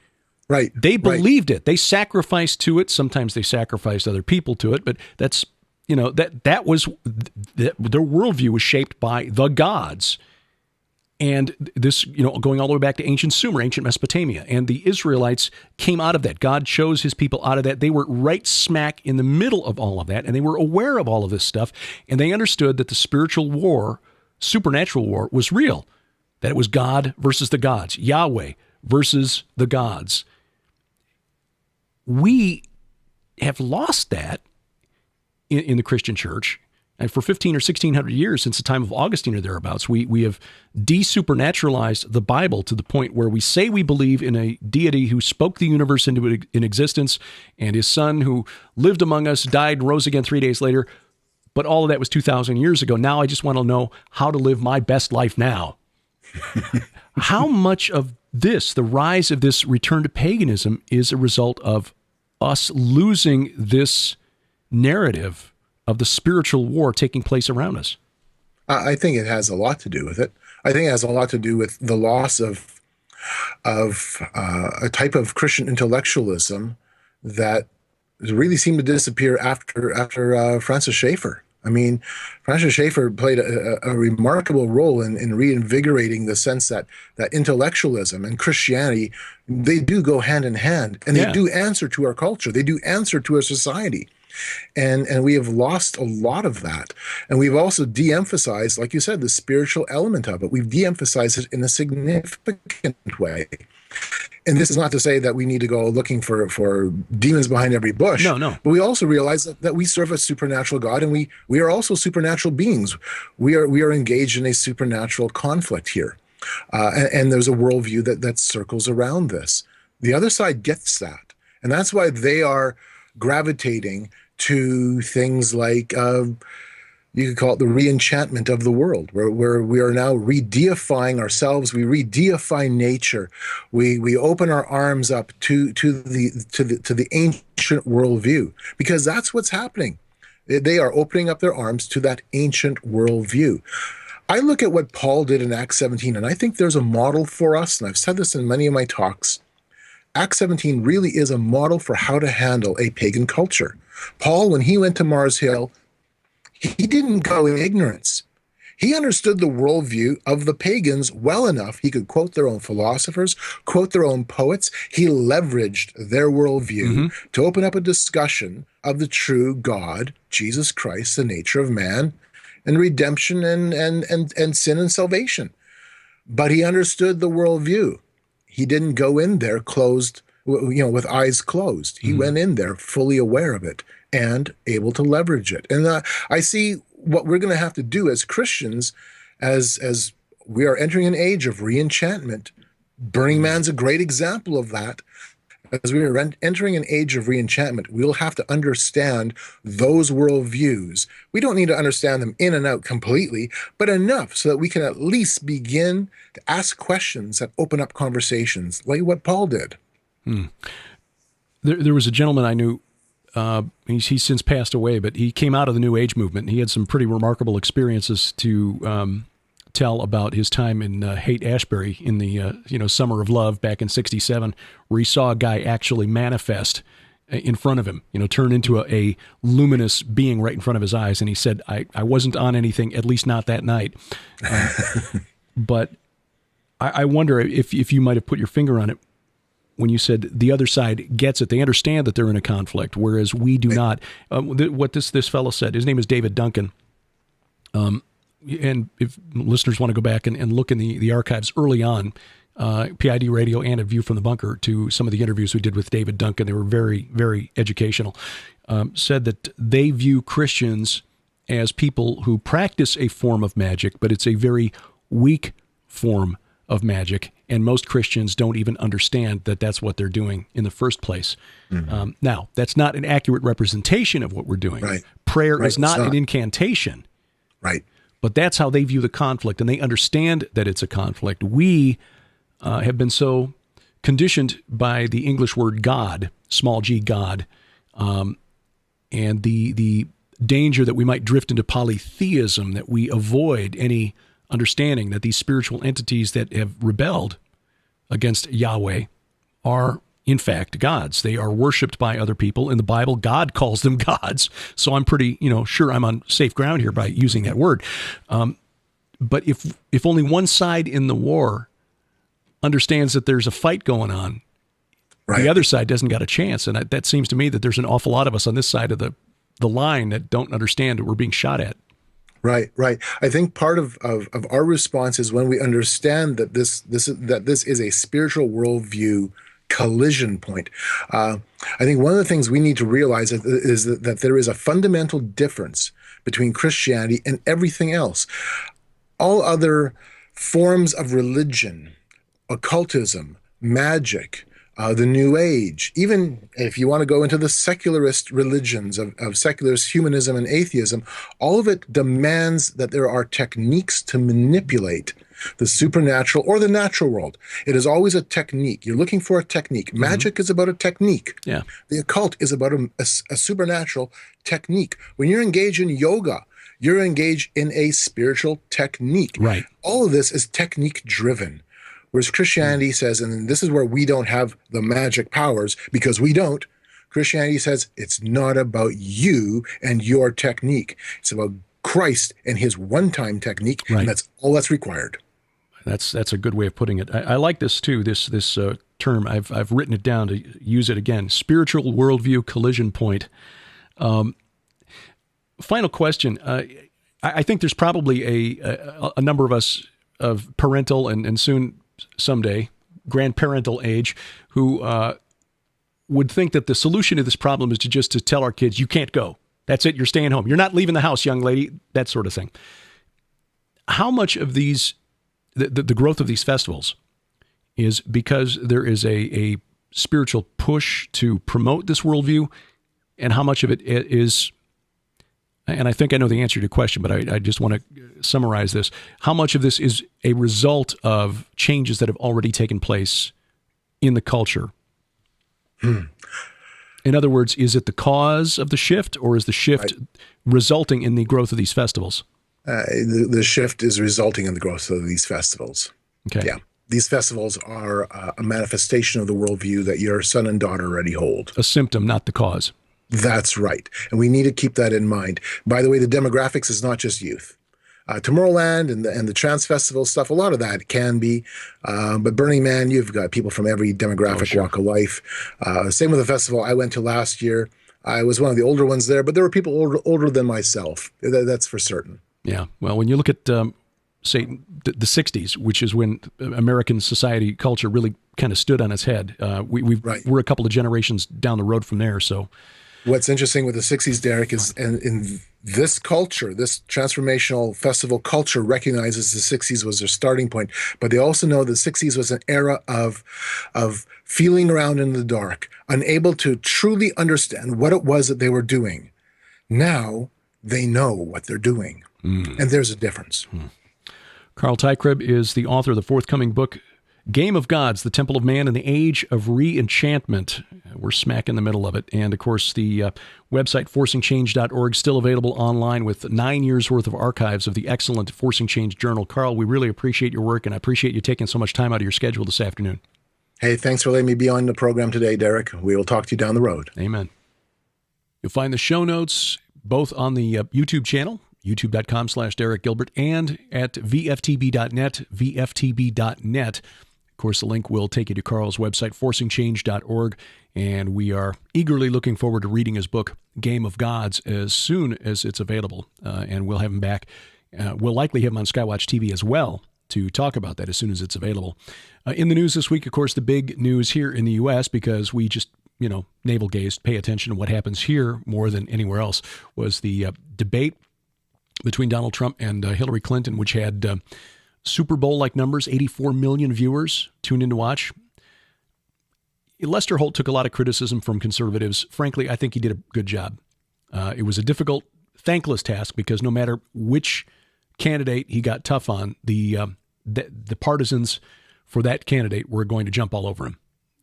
Speaker 7: Right.
Speaker 6: They believed it. They sacrificed to it. Sometimes they sacrificed other people to it, but that's, that was their worldview was shaped by the gods. And this, going all the way back to ancient Sumer, ancient Mesopotamia, and the Israelites came out of that. God chose his people out of that. They were right smack in the middle of all of that, and they were aware of all of this stuff, and they understood that the spiritual war, supernatural war, was real, that it was God versus the gods, Yahweh versus the gods. We have lost that in the Christian church. And for 15 or 1600 years, since the time of Augustine or thereabouts, we have desupernaturalized the Bible to the point where we say we believe in a deity who spoke the universe into existence, and his son who lived among us, died, rose again 3 days later. But all of that was 2,000 years ago. Now I just want to know how to live my best life now. How much of this, the rise of this return to paganism, is a result of us losing this narrative of the spiritual war taking place around us?
Speaker 7: I think it has a lot to do with it. I think it has a lot to do with the loss of a type of Christian intellectualism that really seemed to disappear after Francis Schaeffer. I mean, Francis Schaeffer played a remarkable role in reinvigorating the sense that intellectualism and Christianity, they do go hand in hand, and they do answer to our culture. They do answer to our society. And we have lost a lot of that. And we've also de-emphasized, like you said, the spiritual element of it. We've de-emphasized it in a significant way. And this is not to say that we need to go looking for demons behind every bush.
Speaker 6: No.
Speaker 7: But we also realize that we serve a supernatural God, and we are also supernatural beings. We are engaged in a supernatural conflict here. And there's a worldview that circles around this. The other side gets that. And that's why they are gravitating to things like you could call it the re-enchantment of the world, where we are now re-deifying ourselves. We re-deify nature. We open our arms up to the ancient worldview, because that's what's happening. They are opening up their arms to that ancient worldview. I look at what Paul did in Acts 17, and I think there's a model for us, and I've said this in many of my talks. Acts 17 really is a model for how to handle a pagan culture. Paul, when he went to Mars Hill, he didn't go in ignorance. He understood the worldview of the pagans well enough. He could quote their own philosophers, quote their own poets. He leveraged their worldview to open up a discussion of the true God, Jesus Christ, the nature of man, and redemption and sin and salvation. But he understood the worldview. He didn't go in there closed, with eyes closed. He went in there fully aware of it and able to leverage it. And I see what we're going to have to do as Christians, as we are entering an age of re-enchantment. Burning Man's a great example of that. As we are entering an age of re-enchantment, we'll have to understand those worldviews. We don't need to understand them in and out completely, but enough so that we can at least begin to ask questions that open up conversations, like what Paul did.
Speaker 6: There was a gentleman I knew, he's since passed away, but he came out of the New Age movement, and he had some pretty remarkable experiences to tell about his time in Haight-Ashbury in the Summer of Love back in '67, where he saw a guy actually manifest in front of him, turn into a luminous being right in front of his eyes. And he said, I wasn't on anything, at least not that night. But I wonder if you might have put your finger on it when you said the other side gets it. They understand that they're in a conflict, whereas we do not. What this fellow said, his name is David Duncan. And if listeners want to go back and look in the archives early on, PID Radio and A View from the Bunker, to some of the interviews we did with David Duncan, they were very, very educational, said that they view Christians as people who practice a form of magic, but it's a very weak form of magic, and most Christians don't even understand that that's what they're doing in the first place. Now, that's not an accurate representation of what we're doing.
Speaker 7: Right.
Speaker 6: Prayer is not an incantation.
Speaker 7: Right.
Speaker 6: But that's how they view the conflict, and they understand that it's a conflict. We have been so conditioned by the English word God, small g, God, and the danger that we might drift into polytheism, that we avoid any understanding that these spiritual entities that have rebelled against Yahweh are in fact gods. They are worshipped by other people. In the Bible, God calls them gods. So I'm pretty, sure I'm on safe ground here by using that word. But if only one side in the war understands that there's a fight going on, the other side doesn't got a chance. And that seems to me that there's an awful lot of us on this side of the line that don't understand that we're being shot at.
Speaker 7: Right. I think part of our response is when we understand that this is a spiritual worldview collision point. I think one of the things we need to realize is that there is a fundamental difference between Christianity and everything else. All other forms of religion, occultism, magic, the New Age, even if you want to go into the secularist religions of secularist humanism and atheism, all of it demands that there are techniques to manipulate the supernatural or the natural world. It is always a technique. You're looking for a technique. Magic is about a technique.
Speaker 6: Yeah.
Speaker 7: The occult is about a supernatural technique. When you're engaged in yoga, you're engaged in a spiritual technique.
Speaker 6: Right.
Speaker 7: All of this is technique driven. Whereas Christianity says, and this is where we don't have the magic powers because we don't, Christianity says it's not about you and your technique. It's about Christ and his one-time technique,
Speaker 6: right.
Speaker 7: And that's all that's required.
Speaker 6: That's a good way of putting it. I like this too. This term. I've written it down to use it again. Spiritual worldview collision point. Final question. I think there's probably a number of us of parental and soon someday grandparental age who would think that the solution to this problem is to tell our kids, you can't go. That's it. You're staying home. You're not leaving the house, young lady. That sort of thing. How much of these, the growth of these festivals is because there is a spiritual push to promote this worldview, and how much of it is, and I think I know the answer to your question, but I just want to summarize this. How much of this is a result of changes that have already taken place in the culture? In other words, is it the cause of the shift, or is the shift resulting in the growth of these festivals?
Speaker 7: The shift is resulting in the growth of these festivals.
Speaker 6: Okay.
Speaker 7: Yeah. These festivals are a manifestation of the worldview that your son and daughter already hold.
Speaker 6: A symptom, not the cause.
Speaker 7: That's right. And we need to keep that in mind. By the way, the demographics is not just youth. Tomorrowland and the Trans Festival stuff, a lot of that can be. But Burning Man, you've got people from every demographic walk of life. Same with the festival I went to last year. I was one of the older ones there, but there were people older than myself. That's for certain.
Speaker 6: Yeah. Well, when you look at, say, the 60s, which is when American society culture really kind of stood on its head, we're a couple of generations down the road from there. So
Speaker 7: what's interesting with the 60s, Derek, is in this culture, this transformational festival culture recognizes the 60s was their starting point, but they also know the 60s was an era of feeling around in the dark, unable to truly understand what it was that they were doing. Now they know what they're doing, and there's a difference.
Speaker 6: Carl Teichrib is the author of the forthcoming book, Game of Gods, the Temple of Man in the Age of Re-Enchantment. We're smack in the middle of it. And, of course, the website, forcingchange.org, still available online with 9 years' worth of archives of the excellent Forcing Change Journal. Carl, we really appreciate your work, and I appreciate you taking so much time out of your schedule this afternoon.
Speaker 7: Hey, thanks for letting me be on the program today, Derek. We will talk to you down the road.
Speaker 6: Amen. You'll find the show notes both on the YouTube channel, youtube.com/Derek Gilbert, and at VFTB.net, VFTB.net. Of course, the link will take you to Carl's website, forcingchange.org, and we are eagerly looking forward to reading his book, Game of Gods, as soon as it's available, and we'll have him back. We'll likely have him on Skywatch TV as well to talk about that as soon as it's available. In the news this week, of course, the big news here in the U.S., because we just navel-gazed, pay attention to what happens here more than anywhere else, was the debate between Donald Trump and Hillary Clinton, which had Super Bowl-like numbers, 84 million viewers tuned in to watch. Lester Holt took a lot of criticism from conservatives. Frankly, I think he did a good job. It was a difficult, thankless task because no matter which candidate he got tough on, the partisans for that candidate were going to jump all over him.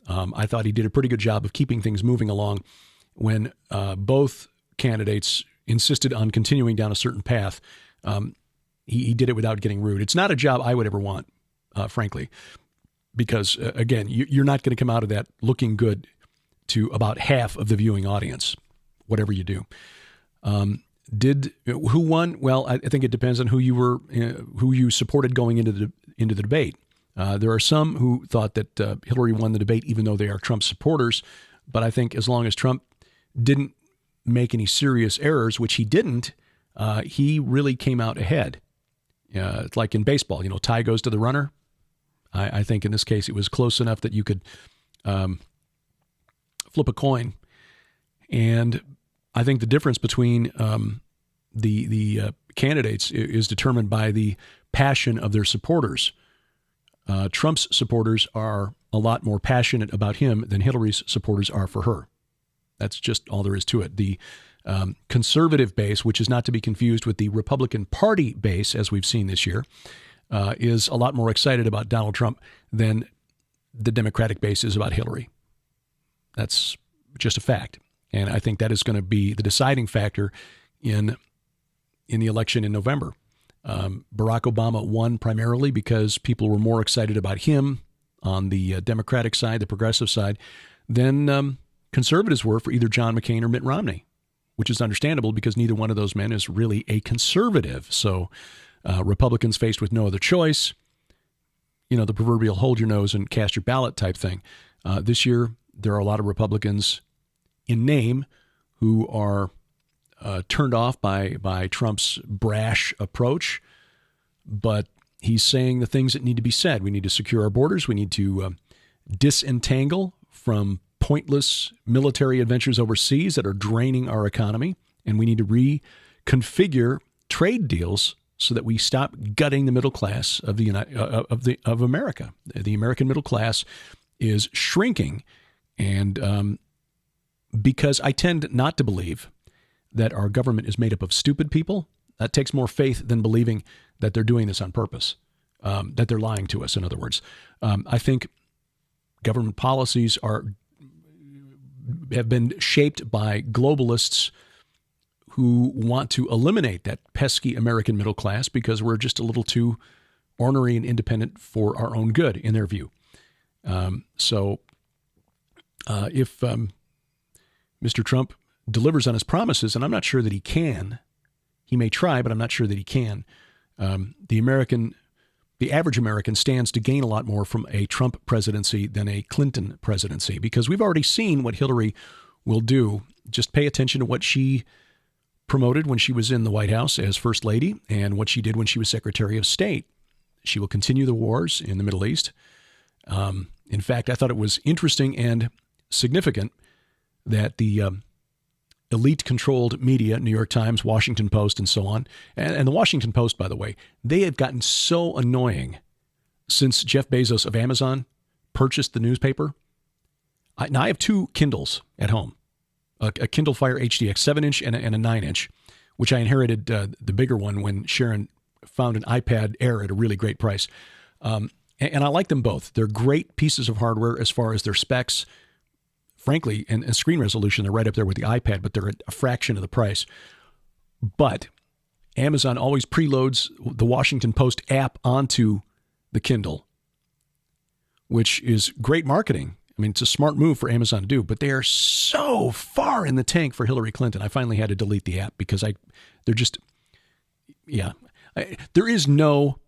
Speaker 6: I thought he did a pretty good job of keeping things moving along when both candidates insisted on continuing down a certain path. He did it without getting rude. It's not a job I would ever want, frankly, because, again, you're not going to come out of that looking good to about half of the viewing audience, whatever you do. Who won? Well, I think it depends on who you supported going into the debate. There are some who thought that Hillary won the debate, even though they are Trump supporters. But I think as long as Trump didn't make any serious errors, which he didn't, he really came out ahead. It's like in baseball, tie goes to the runner. I think in this case it was close enough that you could flip a coin. And I think the difference between the candidates is determined by the passion of their supporters. Trump's supporters are a lot more passionate about him than Hillary's supporters are for her. That's just all there is to it. The conservative base, which is not to be confused with the Republican Party base, as we've seen this year, is a lot more excited about Donald Trump than the Democratic base is about Hillary. That's just a fact. And I think that is going to be the deciding factor in the election in November. Barack Obama won primarily because people were more excited about him on the Democratic side, the progressive side, than conservatives were for either John McCain or Mitt Romney, which is understandable because neither one of those men is really a conservative. So Republicans faced with no other choice, the proverbial hold your nose and cast your ballot type thing. This year, there are a lot of Republicans in name who are turned off by Trump's brash approach, but he's saying the things that need to be said. We need to secure our borders. We need to disentangle from pointless military adventures overseas that are draining our economy, and we need to reconfigure trade deals so that we stop gutting the middle class of of America. The American middle class is shrinking, and because I tend not to believe that our government is made up of stupid people, that takes more faith than believing that they're doing this on purpose, that they're lying to us, in other words. I think government policies have been shaped by globalists who want to eliminate that pesky American middle class because we're just a little too ornery and independent for our own good, in their view. So if Mr. Trump delivers on his promises, and I'm not sure that he can, he may try, but I'm not sure that he can, the average American stands to gain a lot more from a Trump presidency than a Clinton presidency, because we've already seen what Hillary will do. Just pay attention to what she promoted when she was in the White House as First Lady and what she did when she was Secretary of State. She will continue the wars in the Middle East. In fact, I thought it was interesting and significant that the elite-controlled media, New York Times, Washington Post, and so on, and the Washington Post, by the way, they have gotten so annoying since Jeff Bezos of Amazon purchased the newspaper. Now, I have two Kindles at home, a Kindle Fire HDX 7-inch and a 9-inch, which I inherited the bigger one when Sharon found an iPad Air at a really great price. And I like them both. They're great pieces of hardware as far as their specs. Frankly, and screen resolution, they're right up there with the iPad, but they're at a fraction of the price. But Amazon always preloads the Washington Post app onto the Kindle, which is great marketing. I mean, it's a smart move for Amazon to do, but they are so far in the tank for Hillary Clinton. I finally had to delete the app because there is no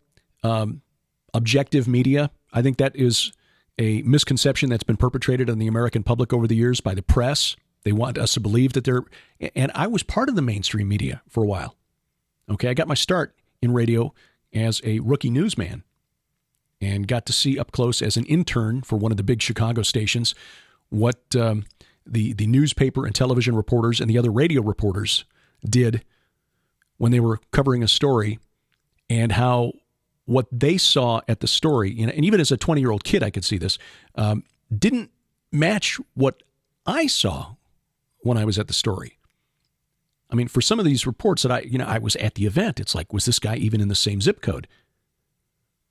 Speaker 6: objective media. I think that is a misconception that's been perpetrated on the American public over the years by the press. They want us to believe that and I was part of the mainstream media for a while. Okay, I got my start in radio as a rookie newsman and got to see up close as an intern for one of the big Chicago stations what the newspaper and television reporters and the other radio reporters did when they were covering a story, and how what they saw at the story, and even as a 20-year-old kid, I could see this, didn't match what I saw when I was at the story. I mean, for some of these reports that I was at the event, it's like, was this guy even in the same zip code?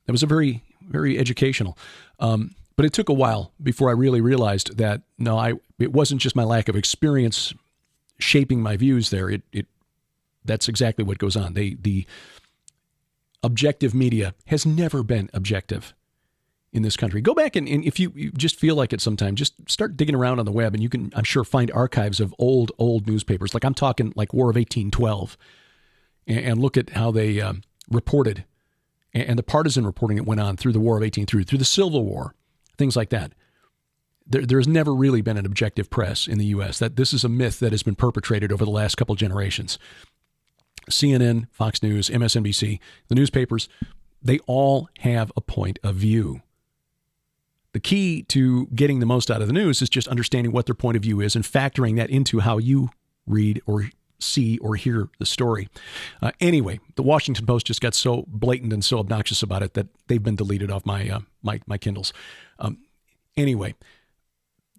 Speaker 6: That was a very, very educational. But it took a while before I really realized that, it wasn't just my lack of experience shaping my views there. That's exactly what goes on. The objective media has never been objective in this country. Go back and if you just feel like it sometime, just start digging around on the web, and you can, I'm sure, find archives of old newspapers. Like I'm talking like War of 1812, and look at how they reported, and the partisan reporting that went on through the War of 18 through the Civil War, things like that. There's never really been an objective press in the U.S. That this is a myth that has been perpetrated over the last couple generations. CNN, Fox News, MSNBC, the newspapers, they all have a point of view. The key to getting the most out of the news is just understanding what their point of view is and factoring that into how you read or see or hear the story. Anyway, the Washington Post just got so blatant and so obnoxious about it that they've been deleted off my my Kindles. Anyway,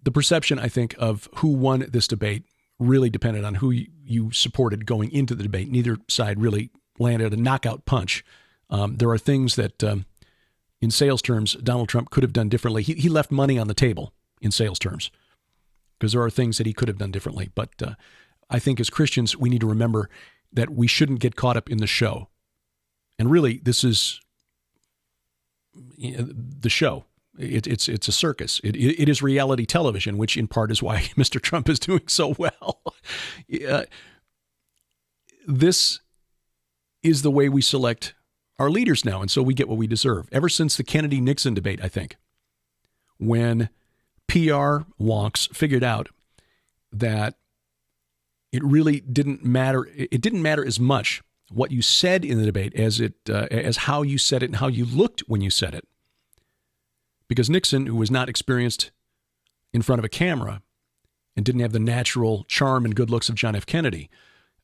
Speaker 6: the perception, I think, of who won this debate really depended on who you supported going into the debate. Neither side really landed a knockout punch. There are things that, in sales terms, Donald Trump could have done differently. He left money on the table in sales terms because there are things that he could have done differently. But I think as Christians, we need to remember that we shouldn't get caught up in the show. And really, this is the show. It's a circus. It is reality television, which in part is why Mr. Trump is doing so well. This is the way we select our leaders now, and so we get what we deserve. Ever since the Kennedy-Nixon debate, I think, when PR wonks figured out that it really didn't matter. It didn't matter as much what you said in the debate as how you said it and how you looked when you said it. Because Nixon, who was not experienced in front of a camera and didn't have the natural charm and good looks of John F. Kennedy,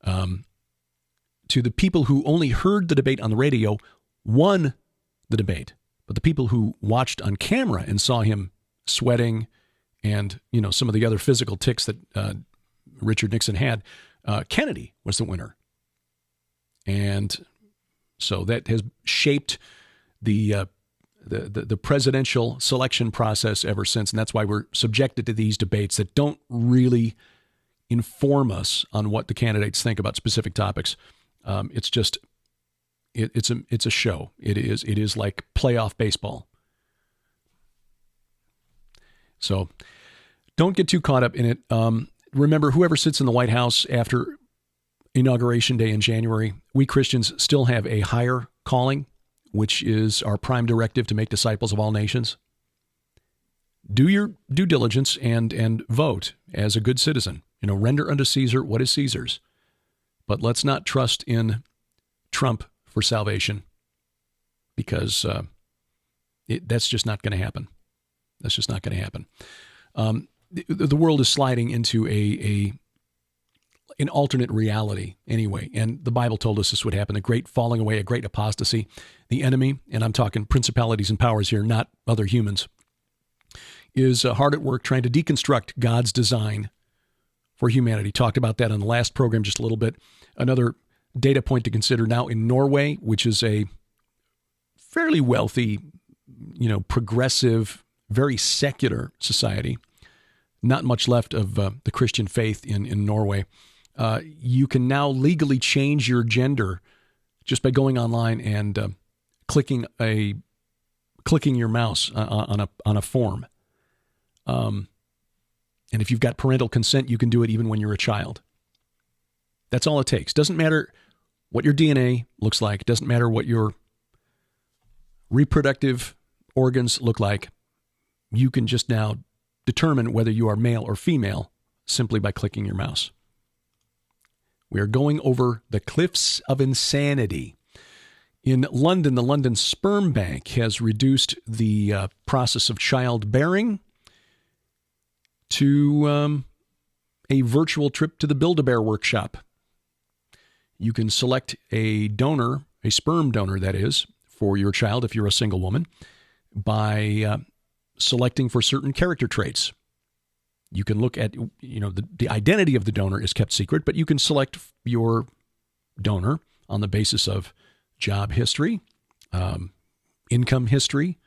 Speaker 6: to the people who only heard the debate on the radio, won the debate. But the people who watched on camera and saw him sweating and, some of the other physical tics that Richard Nixon had, Kennedy was the winner. And so that has shaped the presidential selection process ever since. And that's why we're subjected to these debates that don't really inform us on what the candidates think about specific topics. It's just, it's a show. It is like playoff baseball. So don't get too caught up in it. Remember, whoever sits in the White House after Inauguration Day in January, we Christians still have a higher calling, which is our prime directive to make disciples of all nations. Do your due diligence and vote as a good citizen. Render unto Caesar what is Caesar's. But let's not trust in Trump for salvation, because that's just not going to happen. That's just not going to happen. The world is sliding into an alternate reality anyway. And the Bible told us this would happen, a great falling away, a great apostasy. The enemy, and I'm talking principalities and powers here, not other humans, is hard at work trying to deconstruct God's design for humanity. Talked about that on the last program just a little bit. Another data point to consider now in Norway, which is a fairly wealthy, progressive, very secular society. Not much left of the Christian faith in Norway. You can now legally change your gender just by going online and clicking your mouse on a form. And if you've got parental consent, you can do it even when you're a child. That's all it takes. Doesn't matter what your DNA looks like. Doesn't matter what your reproductive organs look like. You can just now determine whether you are male or female simply by clicking your mouse. We are going over the cliffs of insanity. In London, the London Sperm Bank has reduced the process of childbearing to a virtual trip to the Build-A-Bear workshop. You can select a donor, a sperm donor that is, for your child if you're a single woman, by selecting for certain character traits. You can look at, the identity of the donor is kept secret, but you can select your donor on the basis of job history, income history,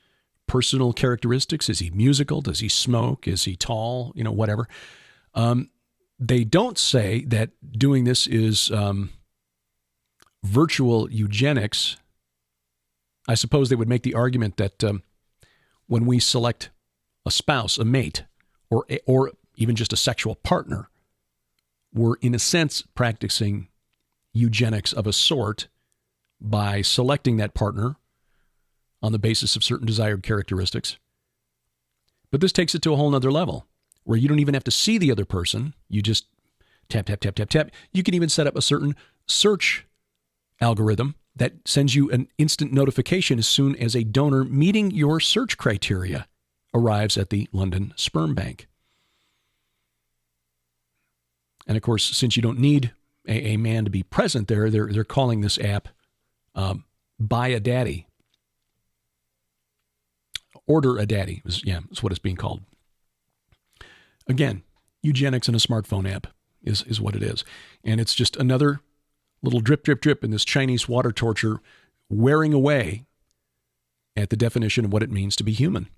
Speaker 6: personal characteristics. Is he musical? Does he smoke? Is he tall? Whatever. They don't say that doing this is virtual eugenics. I suppose they would make the argument that when we select a spouse, a mate, or even just a sexual partner, we're in a sense practicing eugenics of a sort by selecting that partner on the basis of certain desired characteristics. But this takes it to a whole nother level where you don't even have to see the other person. You just tap, tap, tap, tap, tap. You can even set up a certain search algorithm that sends you an instant notification as soon as a donor meeting your search criteria arrives at the London Sperm Bank. And of course, since you don't need a man to be present there. They're calling this app Buy a Daddy. Order a Daddy is what it's being called. Again, eugenics in a smartphone app is what it is. And it's just another little drip, drip, drip in this Chinese water torture wearing away at the definition of what it means to be human.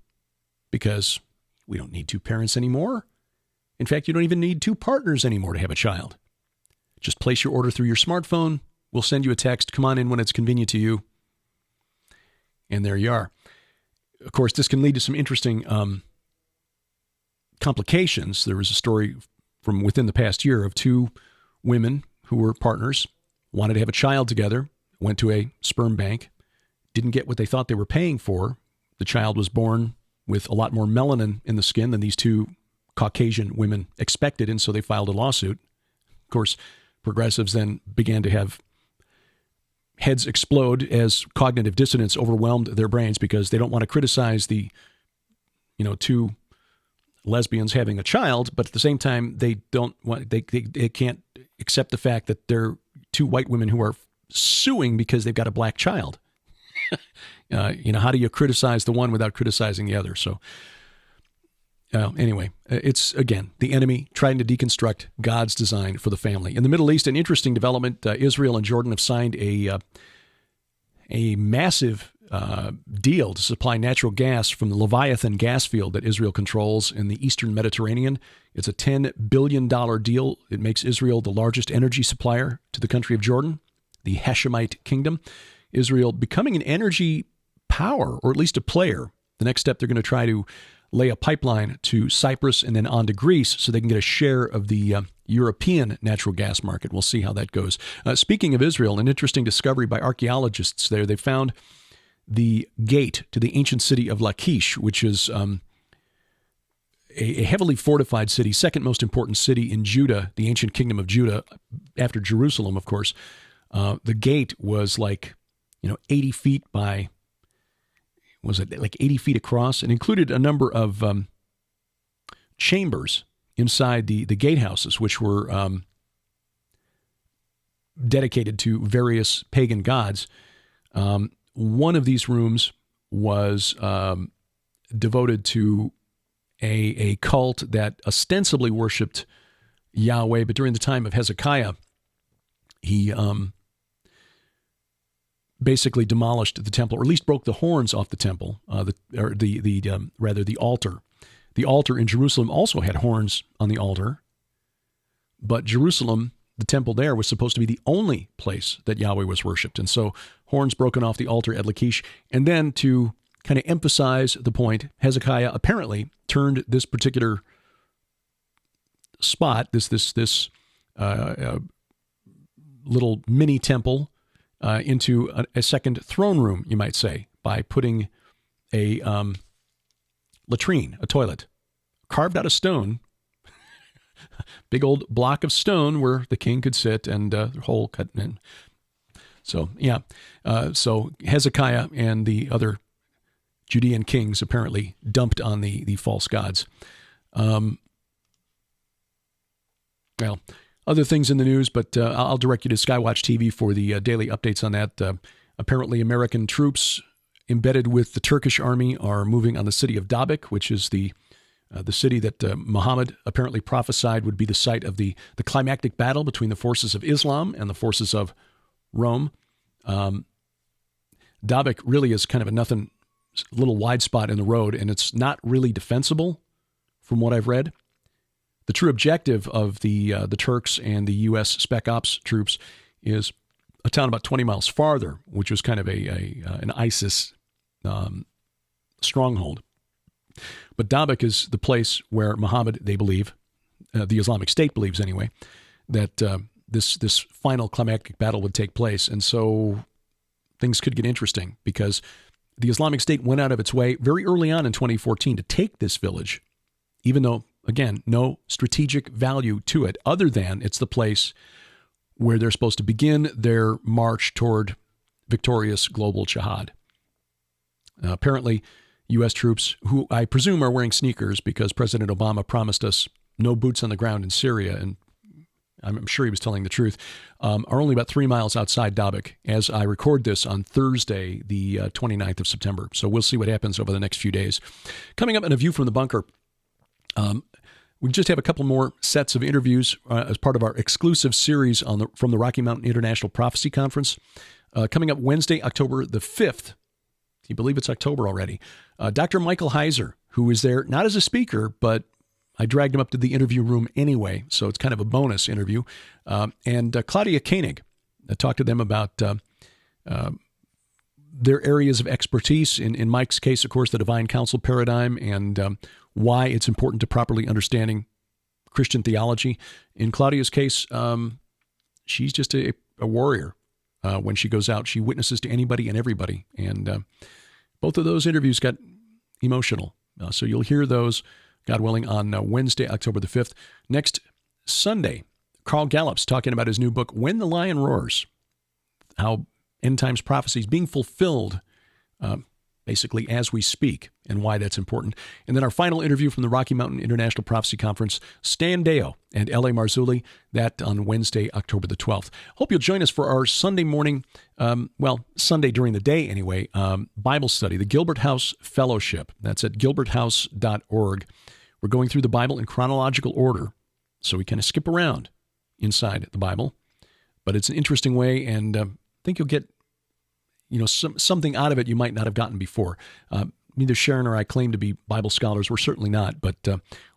Speaker 6: Because we don't need two parents anymore. In fact, you don't even need two partners anymore to have a child. Just place your order through your smartphone. We'll send you a text. Come on in when it's convenient to you. And there you are. Of course, this can lead to some interesting complications. There was a story from within the past year of two women who were partners, wanted to have a child together, went to a sperm bank, didn't get what they thought they were paying for. The child was born with a lot more melanin in the skin than these two Caucasian women expected, and so they filed a lawsuit. Of course, progressives then began to have heads explode as cognitive dissonance overwhelmed their brains because they don't want to criticize the, two lesbians having a child, but at the same time, they can't accept the fact that they're two white women who are suing because they've got a black child. How do you criticize the one without criticizing the other? So anyway, it's, again, the enemy trying to deconstruct God's design for the family. In the Middle East, an interesting development, Israel and Jordan have signed a massive deal to supply natural gas from the Leviathan gas field that Israel controls in the eastern Mediterranean. It's a $10 billion deal. It makes Israel the largest energy supplier to the country of Jordan, the Hashemite kingdom. Israel becoming an energy power, or at least a player. The next step, they're going to try to lay a pipeline to Cyprus and then on to Greece so they can get a share of the European natural gas market. We'll see how that goes. Speaking of Israel, an interesting discovery by archaeologists there. They found the gate to the ancient city of Lachish, which is a heavily fortified city, second most important city in Judah, the ancient kingdom of Judah, after Jerusalem, of course. The gate was 80 feet by, was it like 80 feet across? It included a number of chambers inside the gatehouses, which were dedicated to various pagan gods. One of these rooms was devoted to a cult that ostensibly worshipped Yahweh, but during the time of Hezekiah, he basically demolished the temple, or at least broke the horns off the temple, the altar. The altar in Jerusalem also had horns on the altar, but Jerusalem, the temple there, was supposed to be the only place that Yahweh was worshipped. And so horns broken off the altar at Lachish. And then to kind of emphasize the point, Hezekiah apparently turned this particular spot, this little mini temple, into a second throne room, you might say, by putting a latrine, a toilet, carved out of stone, big old block of stone where the king could sit, and the hole cut in. So, so Hezekiah and the other Judean kings apparently dumped on the false gods. Other things in the news, but I'll direct you to Skywatch TV for the daily updates on that. Apparently, American troops embedded with the Turkish army are moving on the city of Dabik, which is the city that Muhammad apparently prophesied would be the site of the climactic battle between the forces of Islam and the forces of Rome. Dabik really is kind of a little wide spot in the road, and it's not really defensible from what I've read. The true objective of the Turks and the U.S. Spec Ops troops is a town about 20 miles farther, which was kind of an ISIS stronghold. But Dabik is the place where Muhammad, they believe, the Islamic State believes anyway, that this final climactic battle would take place. And so things could get interesting because the Islamic State went out of its way very early on in 2014 to take this village, even though, again, no strategic value to it other than it's the place where they're supposed to begin their march toward victorious global jihad. Apparently, U.S. troops, who I presume are wearing sneakers because President Obama promised us no boots on the ground in Syria, and I'm sure he was telling the truth, are only about 3 miles outside Dabiq as I record this on Thursday, the 29th of September. So we'll see what happens over the next few days. Coming up in A View from the Bunker, we just have a couple more sets of interviews as part of our exclusive series from the Rocky Mountain International Prophecy Conference. Coming up Wednesday, October the 5th. Can you believe it's October already? Dr. Michael Heiser, who is there not as a speaker, but I dragged him up to the interview room anyway, so it's kind of a bonus interview. And Claudia Koenig. I talked to them about their areas of expertise. In Mike's case, of course, the divine counsel paradigm and why it's important to properly understanding Christian theology. In Claudia's case, she's just a warrior. When she goes out, she witnesses to anybody and everybody. And both of those interviews got emotional. So you'll hear those, God willing, on Wednesday, October the 5th. Next Sunday, Carl Gallup's talking about his new book, When the Lion Roars, how end times prophecy is being fulfilled basically as we speak and why that's important. And then our final interview from the Rocky Mountain International Prophecy Conference, Stan Deo and L.A. Marzulli, that on Wednesday, October the 12th. Hope you'll join us for our Sunday morning, Sunday during the day anyway, Bible study, the Gilbert House Fellowship. That's at gilberthouse.org. We're going through the Bible in chronological order, so we kind of skip around inside the Bible. But it's an interesting way, and I think you'll get something out of it you might not have gotten before. Neither Sharon or I claim to be Bible scholars. We're certainly not, but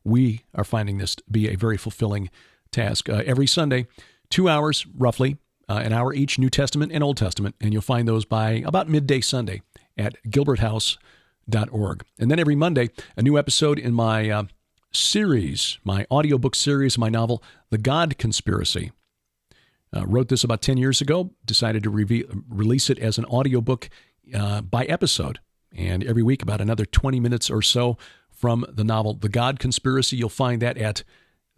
Speaker 6: we are finding this to be a very fulfilling task. Every Sunday, 2 hours roughly, an hour each, New Testament and Old Testament, and you'll find those by about midday Sunday at gilberthouse.org. And then every Monday, a new episode in my series, my audiobook series, my novel, The God Conspiracy. Wrote this about 10 years ago, decided to release it as an audiobook by episode. And every week, about another 20 minutes or so from the novel, The God Conspiracy. You'll find that at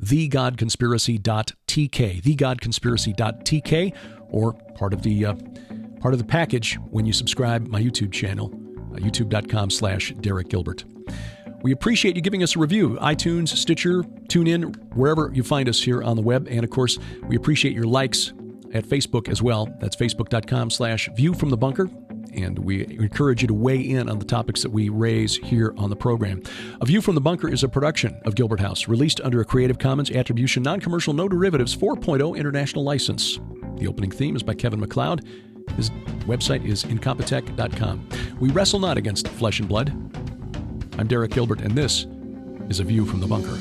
Speaker 6: thegodconspiracy.tk, thegodconspiracy.tk, or part of the package when you subscribe my YouTube channel, youtube.com/Derek Gilbert. We appreciate you giving us a review, iTunes, Stitcher, TuneIn, wherever you find us here on the web. And of course, we appreciate your likes at Facebook as well. That's facebook.com/View from the Bunker. And we encourage you to weigh in on the topics that we raise here on the program. A View from the Bunker is a production of Gilbert House, released under a Creative Commons Attribution, Non-Commercial, No Derivatives 4.0 International License. The opening theme is by Kevin MacLeod. His website is incompetech.com. We wrestle not against flesh and blood. I'm Derek Gilbert, and this is A View from the Bunker.